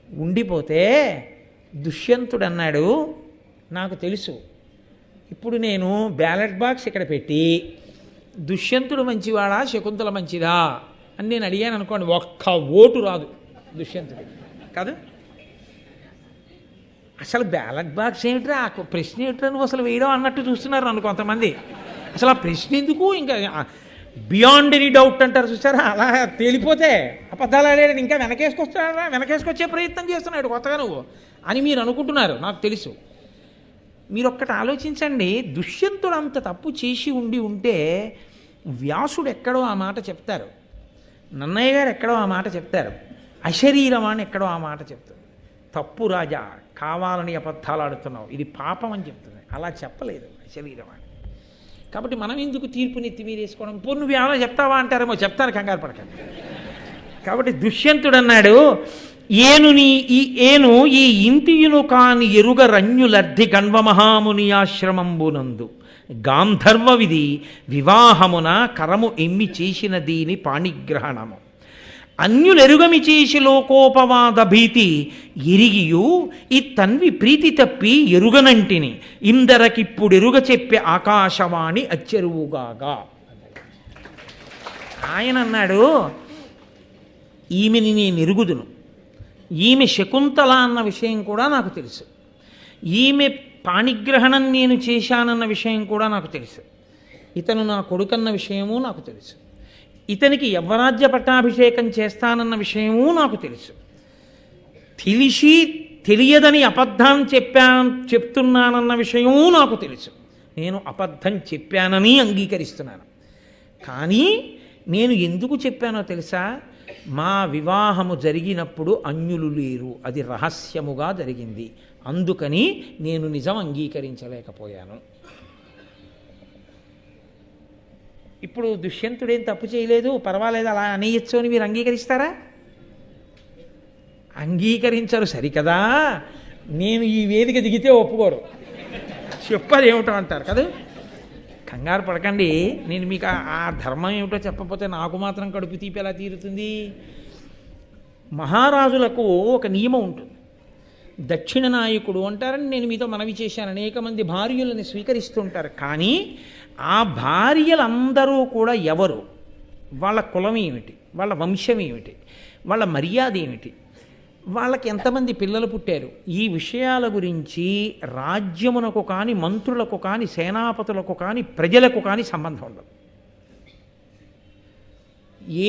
S1: ఉండిపోతే దుష్యంతుడు అన్నాడు, నాకు తెలుసు, ఇప్పుడు నేను బ్యాలెట్ బాక్స్ ఇక్కడ పెట్టి దుష్యంతుడు మంచివాడా శకుంతల మంచిదా అని నేను అడిగాను అనుకోండి, ఒక్క ఓటు రాదు దుష్యంతుడికి కాదు. అసలు బ్యాలెట్ బాక్స్ ఏమిట్రా, ఆ ప్రశ్న ఏమిట్రా నువ్వు అసలు వేయడం అన్నట్టు చూస్తున్నారు నన్ను కొంతమంది. అసలు ఆ ప్రశ్న ఎందుకు, ఇంకా బియాండ్ ఎనీ డౌట్ అంటారు చూసారా, అలా తేలిపోతే అబద్ధాలు ఆడాడు ఇంకా వెనకేసుకొస్తాడా, వెనకేసుకొచ్చే ప్రయత్నం చేస్తున్నాడు కొత్తగా నువ్వు అని మీరు అనుకుంటున్నారు, నాకు తెలుసు. మీరు ఒక్కటి ఆలోచించండి, దుష్యంతుడు అంత తప్పు చేసి ఉంటే వ్యాసుడు ఎక్కడో ఆ మాట చెప్తారు, నన్నయ్య గారు ఎక్కడో ఆ మాట చెప్తారు, అశరీరవాణి ఎక్కడో ఆ మాట చెప్తారు. తప్పు రాజా, కావాలని అబద్ధాలు ఆడుతున్నావు, ఇది పాపం అని చెప్తుంది. అలా చెప్పలేదు అశరీరవాణి. కాబట్టి మనం ఎందుకు తీర్పునెత్తి మీరు వేసుకోవడం, ఇప్పుడు నువ్వు ఏమైనా చెప్తావా అంటారేమో, చెప్తాను, కంగారు పడకండి. కాబట్టి దుష్యంతుడు అన్నాడు, ఏను ఈ ఇంతియును కాని ఎరుగ రణ్యులర్ధి గణ్వమహాముని ఆశ్రమంబునందు గాంధర్వ విధి వివాహమున కరము ఎమ్మి చేసిన దీని పాణిగ్రహణము అన్యులెరుగమి చేసి లోకోపవాద భీతి ఎరిగియు ఈ తన్వి ప్రీతి తప్పి ఎరుగనంటిని ఇందరకిప్పుడెరుగ చెప్పే ఆకాశవాణి అచ్చెరువుగాగా. ఆయన అన్నాడు, ఈమెని నేను ఎరుగుదును, ఈమె శకుంతల అన్న విషయం కూడా నాకు తెలుసు, ఈమె పాణిగ్రహణం నేను చేశానన్న విషయం కూడా నాకు తెలుసు, ఇతను నా కొడుకన్న విషయము నాకు తెలుసు, ఇతనికి యవ్వరాజ్య పట్టాభిషేకం చేస్తానన్న విషయము నాకు తెలుసు. తెలిసి తెలియదని అబద్ధం చెప్తున్నానన్న విషయము నాకు తెలుసు. నేను అబద్ధం చెప్పానని అంగీకరిస్తున్నాను. కానీ నేను ఎందుకు చెప్పానో తెలుసా, మా వివాహము జరిగినప్పుడు అన్యులు లేరు, అది రహస్యముగా జరిగింది, అందుకని నేను నిజం అంగీకరించలేకపోయాను. ఇప్పుడు దుష్యంతుడేం తప్పు చేయలేదు, పర్వాలేదు అలా అనేయచ్చు అని మీరు అంగీకరిస్తారా? అంగీకరించరు సరికదా, నేను ఈ వేదిక దిగితే ఒప్పుకోరు, చెప్పారు ఏమిటో అంటారు కదా. కంగారు పడకండి, నేను మీకు ఆ ధర్మం ఏమిటో చెప్పకపోతే నాకు మాత్రం కడుపు తీపి ఎలా తీరుతుంది. మహారాజులకు ఒక నియమం ఉంటుంది, దక్షిణ నాయకుడు అంటారని నేను మీతో మనవి చేశాను, అనేక మంది భార్యలను స్వీకరిస్తుంటారు. కానీ ఆ భార్యలందరూ కూడా ఎవరు, వాళ్ళ కులం ఏమిటి, వాళ్ళ వంశం ఏమిటి, వాళ్ళ మర్యాద ఏమిటి, వాళ్ళకి ఎంతమంది పిల్లలు పుట్టారు, ఈ విషయాల గురించి రాజ్యమునకు కానీ మంత్రులకు కానీ సేనాపతులకు కానీ ప్రజలకు కానీ సంబంధం ఉండదు.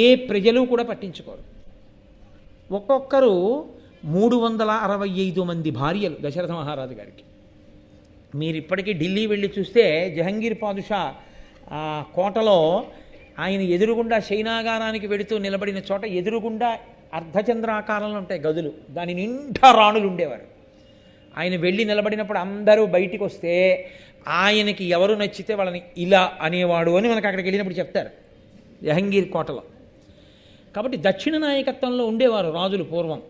S1: ఏ ప్రజలు కూడా పట్టించుకోరు. ఒక్కొక్కరు 365 మంది భార్యలు దశరథ మహారాజు గారికి. మీరు ఇప్పటికీ ఢిల్లీ వెళ్ళి చూస్తే జహంగీర్ పాదుషా కోటలో ఆయన ఎదురుగుండా శయనాగారానికి వెడుతూ నిలబడిన చోట ఎదురుగుండా అర్ధచంద్రాకారంలో ఉంటాయి గదులు, దాని నిండా రాణులు ఉండేవారు. ఆయన వెళ్ళి నిలబడినప్పుడు అందరూ బయటికి వస్తే ఆయనకి ఎవరు నచ్చితే వాళ్ళని ఇలా అనేవాడు అని మనకు అక్కడికి వెళ్ళినప్పుడు చెప్తారు జహంగీర్ కోటలో. కాబట్టి దక్షిణ నాయకత్వంలో ఉండేవారు రాజులు పూర్వం,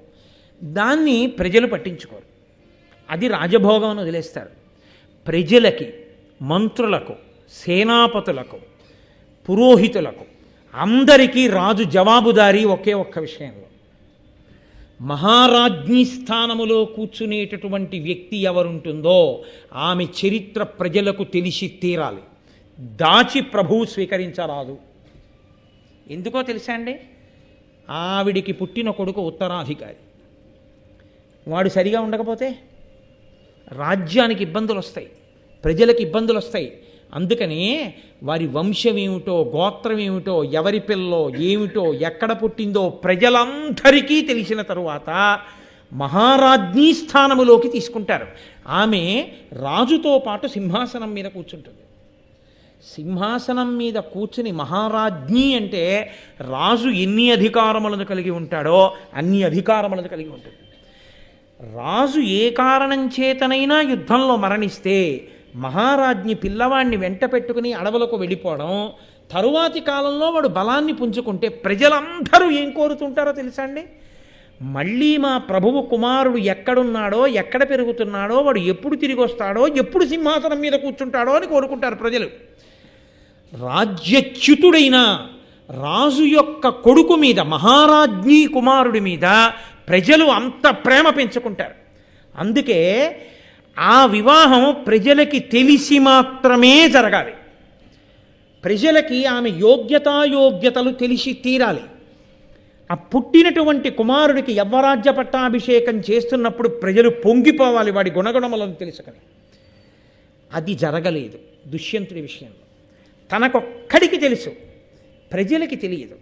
S1: దాన్ని ప్రజలు పట్టించుకోరు, అది రాజభోగం అని వదిలేస్తారు. ప్రజలకి, మంత్రులకు, సేనాపతులకు, పురోహితులకు అందరికీ రాజు జవాబుదారీ ఒకే ఒక్క విషయంలో, మహారాజ్ఞి స్థానములో కూర్చునేటటువంటి వ్యక్తి ఎవరుంటుందో ఆమె చరిత్ర ప్రజలకు తెలిసి తీరాలి, దాచి ప్రభువు స్వీకరించరాదు. ఎందుకో తెలుసా అండి, ఆవిడికి పుట్టిన కొడుకు ఉత్తరాధికారి, వాడు సరిగా ఉండకపోతే రాజ్యానికి ఇబ్బందులు వస్తాయి, ప్రజలకు ఇబ్బందులు వస్తాయి. అందుకని వారి వంశం ఏమిటో, గోత్రం ఏమిటో, ఎవరి పిల్లో ఏమిటో, ఎక్కడ పుట్టిందో ప్రజలందరికీ తెలిసిన తరువాత మహారాజ్ఞీ స్థానములోకి తీసుకుంటారు. ఆమె రాజుతో పాటు సింహాసనం మీద కూర్చుంటుంది. సింహాసనం మీద కూర్చుని మహారాజ్ఞి అంటే రాజు ఎన్ని అధికారములను కలిగి ఉంటాడో అన్ని అధికారములను కలిగి ఉంటుంది. రాజు ఏ కారణం చేతనైనా యుద్ధంలో మరణిస్తే మహారాజ్ఞి పిల్లవాడిని వెంట పెట్టుకుని అడవులకు వెళ్ళిపోవడం, తరువాతి కాలంలో వాడు బలాన్ని పుంజుకుంటే ప్రజలందరూ ఏం కోరుతుంటారో తెలుసా అండి, మళ్ళీ మా ప్రభువు కుమారుడు ఎక్కడున్నాడో, ఎక్కడ పెరుగుతున్నాడో, వాడు ఎప్పుడు తిరిగి వస్తాడో, ఎప్పుడు సింహాసనం మీద కూర్చుంటాడో అని కోరుకుంటారు ప్రజలు. రాజ్యచ్యుతుడైన రాజు యొక్క కొడుకు మీద, మహారాజ్ఞి కుమారుడి మీద ప్రజలు అంత ప్రేమ పెంచుకుంటారు. అందుకే ఆ వివాహం ప్రజలకి తెలిసి మాత్రమే జరగాలి, ప్రజలకి ఆమె యోగ్యతాయోగ్యతలు తెలిసి తీరాలి. ఆ పుట్టినటువంటి కుమారుడికి యవ్వరాజ్య పట్టాభిషేకం చేస్తున్నప్పుడు ప్రజలు పొంగిపోవాలి వాడి గుణగుణములను తెలుసుకొని. అది జరగలేదు దుష్యంతుడి విషయంలో. తనకొక్కడికి తెలుసు, ప్రజలకి తెలియదు,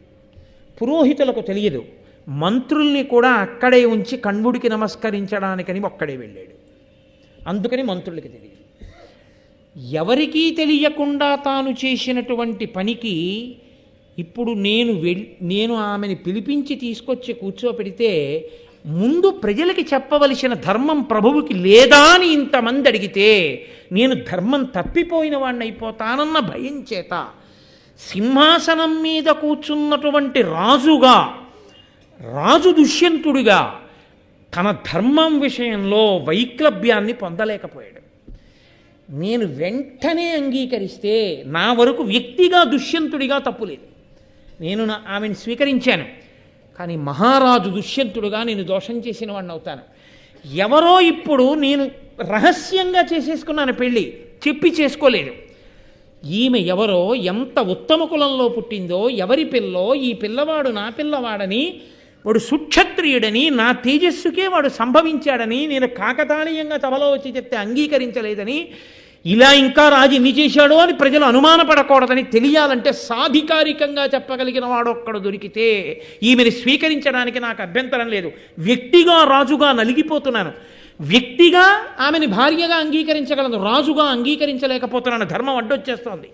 S1: పురోహితులకు తెలియదు. మంత్రుల్ని కూడా అక్కడే ఉంచి కణ్వుడికి నమస్కరించడానికని ఒక్కడే వెళ్ళాడు. అందుకని మంత్రులకి తెలియదు. ఎవరికీ తెలియకుండా తాను చేసినటువంటి పనికి ఇప్పుడు నేను ఆమెని పిలిపించి తీసుకొచ్చి కూర్చోపెడితే ముందు ప్రజలకి చెప్పవలసిన ధర్మం ప్రభువుకి లేదా అని ఇంతమంది అడిగితే నేను ధర్మం తప్పిపోయిన వాడిని అయిపోతానన్న భయం చేత సింహాసనం మీద కూర్చున్నటువంటి రాజు దుష్యంతుడిగా తన ధర్మం విషయంలో వైక్లభ్యాన్ని పొందలేకపోయాడు. నేను వెంటనే అంగీకరిస్తే నా వరకు వ్యక్తిగా దుష్యంతుడిగా తప్పులేదు, నేను ఆమెను స్వీకరించాను. కానీ మహారాజు దుష్యంతుడుగా నేను దోషం చేసిన వాడిని అవుతాను. ఎవరో ఇప్పుడు నేను రహస్యంగా చేసేసుకున్నాను, పెళ్ళి చెప్పి చేసుకోలేదు. ఈమె ఎవరో, ఎంత ఉత్తమ కులంలో పుట్టిందో, ఎవరి పిల్లో, ఈ పిల్లవాడు నా పిల్లవాడని, వాడు సుక్షత్రియుడని, నా తేజస్సుకే వాడు సంభవించాడని నేను కాకతాళీయంగా సభలో వచ్చి చెప్తే అంగీకరించలేదని, ఇలా ఇంకా రాజు ఎన్ని చేశాడో అని ప్రజలు అనుమానపడకూడదని తెలియాలంటే సాధికారికంగా చెప్పగలిగిన వాడు ఒక్కడు దొరికితే ఈమెను స్వీకరించడానికి నాకు అభ్యంతరం లేదు. వ్యక్తిగా రాజుగా నలిగిపోతున్నాను, వ్యక్తిగా ఆమెని భార్యగా అంగీకరించగలను, రాజుగా అంగీకరించలేకపోతున్నాను. ధర్మం అడ్డొచ్చేస్తోంది.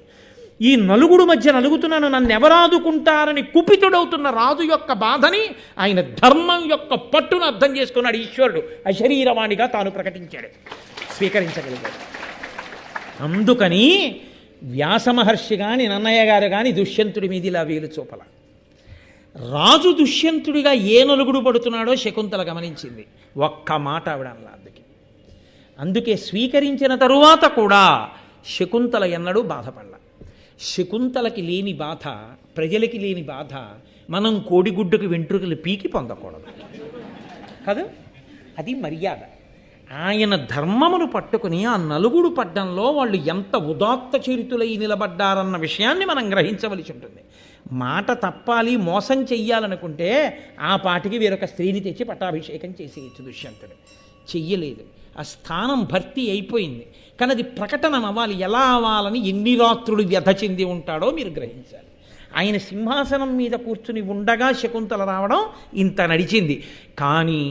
S1: ఈ నలుగుడు మధ్య నలుగుతున్నాను, నన్ను ఎవరాదుకుంటారని కుపితుడవుతున్న రాజు యొక్క బాధని ఆయన ధర్మం యొక్క పట్టును అర్థం చేసుకున్నాడు. ఈశ్వరుడు అశరీరవాణిగా తాను ప్రకటించాడు, స్వీకరించగలిగాడు. అందుకని వ్యాసమహర్షి కానీ నన్నయ్య గారు కానీ దుష్యంతుడి మీద ఇలా వేలు చూపల. రాజు దుష్యంతుడిగా ఏ నలుగుడు పడుతున్నాడో శకుంతల గమనించింది. ఒక్క మాట ఆవిడ అలా. అందుకే స్వీకరించిన తరువాత కూడా శకుంతల ఎన్నడూ బాధపడల. శకుంతలకి లేని బాధ, ప్రజలకి లేని బాధ మనం కోడిగుడ్డుకి వెంట్రుకలు పీకి పొందకూడదు కదా, అది మర్యాద. ఆయన ధర్మమును పట్టుకుని ఆ నలుగుడు పడ్డంలో వాళ్ళు ఎంత ఉదాత్త చరితులై నిలబడ్డారన్న విషయాన్ని మనం గ్రహించవలసి ఉంటుంది. మాట తప్పాలి, మోసం చెయ్యాలనుకుంటే ఆ పాటికి వేరొక స్త్రీని తెచ్చి పట్టాభిషేకం చేసేయచ్చు. దుష్యంతుడు చెయ్యలేదు. ఆ స్థానం భర్తీ అయిపోయింది. కానీ అది ప్రకటన అవ్వాలి. ఎలా అవ్వాలని ఎన్ని రాత్రులు వ్యధ చెంది ఉంటాడో మీరు గ్రహించాలి. ఆయన సింహాసనం మీద కూర్చుని ఉండగా శకుంతల రావడం ఇంత నడిచింది. కానీ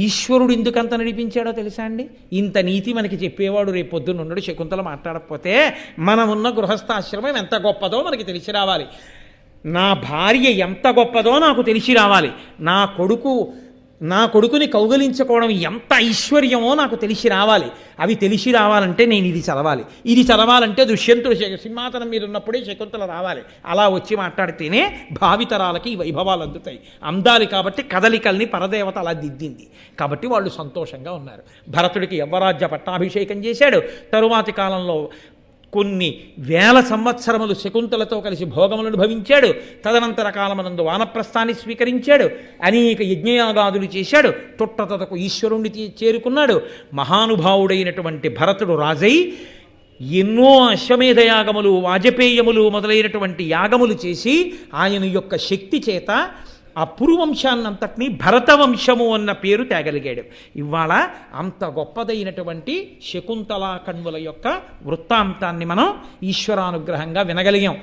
S1: ఈశ్వరుడు ఎందుకంత నడిపించాడో తెలుసా అండి? ఇంత నీతి మనకి చెప్పేవాడు రేపు పొద్దున్న ఉన్నాడు. శకుంతల మాట్లాడకపోతే మనమున్న గృహస్థాశ్రమం ఎంత గొప్పదో మనకి తెలిసి రావాలి. నా భార్య ఎంత గొప్పదో నాకు తెలిసి రావాలి. నా కొడుకుని కౌగలించుకోవడం ఎంత ఐశ్వర్యమో నాకు తెలిసి రావాలి. అవి తెలిసి రావాలంటే నేను ఇది చదవాలి. ఇది చదవాలంటే దుష్యంతుడు సింహాసనం మీద ఉన్నప్పుడే శకుంతల రావాలి. అలా వచ్చి మాట్లాడితేనే భావితరాలకి ఈ వైభవాలు అందుతాయి. అందాలి కాబట్టి కదలికల్ని పరదేవత అలా దిద్దింది. కాబట్టి వాళ్ళు సంతోషంగా ఉన్నారు. భరతుడికి యవ్వరాజ్య పట్టాభిషేకం చేశాడు. తరువాతి కాలంలో కొన్ని వేల సంవత్సరములు శకుంతలతో కలిసి భోగములను అనుభవించాడు. తదనంతర కాలమనందు వానప్రస్థాన్ని స్వీకరించాడు. అనేక యజ్ఞయాగాదులు చేశాడు. తొట్టతొదకు ఈశ్వరుణ్ణి చేరుకున్నాడు. మహానుభావుడైనటువంటి భరతుడు రాజై ఎన్నో అశ్వమేధ యాగములు, వాజపేయములు మొదలైనటువంటి యాగములు చేసి ఆయన యొక్క శక్తి చేత ఆ పురువంశాన్నంతటినీ భరతవంశము అన్న పేరు తేగలిగాడు. ఇవాళ అంత గొప్పదైనటువంటి శకుంతలా కణ్వుల యొక్క వృత్తాంతాన్ని మనం ఈశ్వరానుగ్రహంగా వినగలిగాం.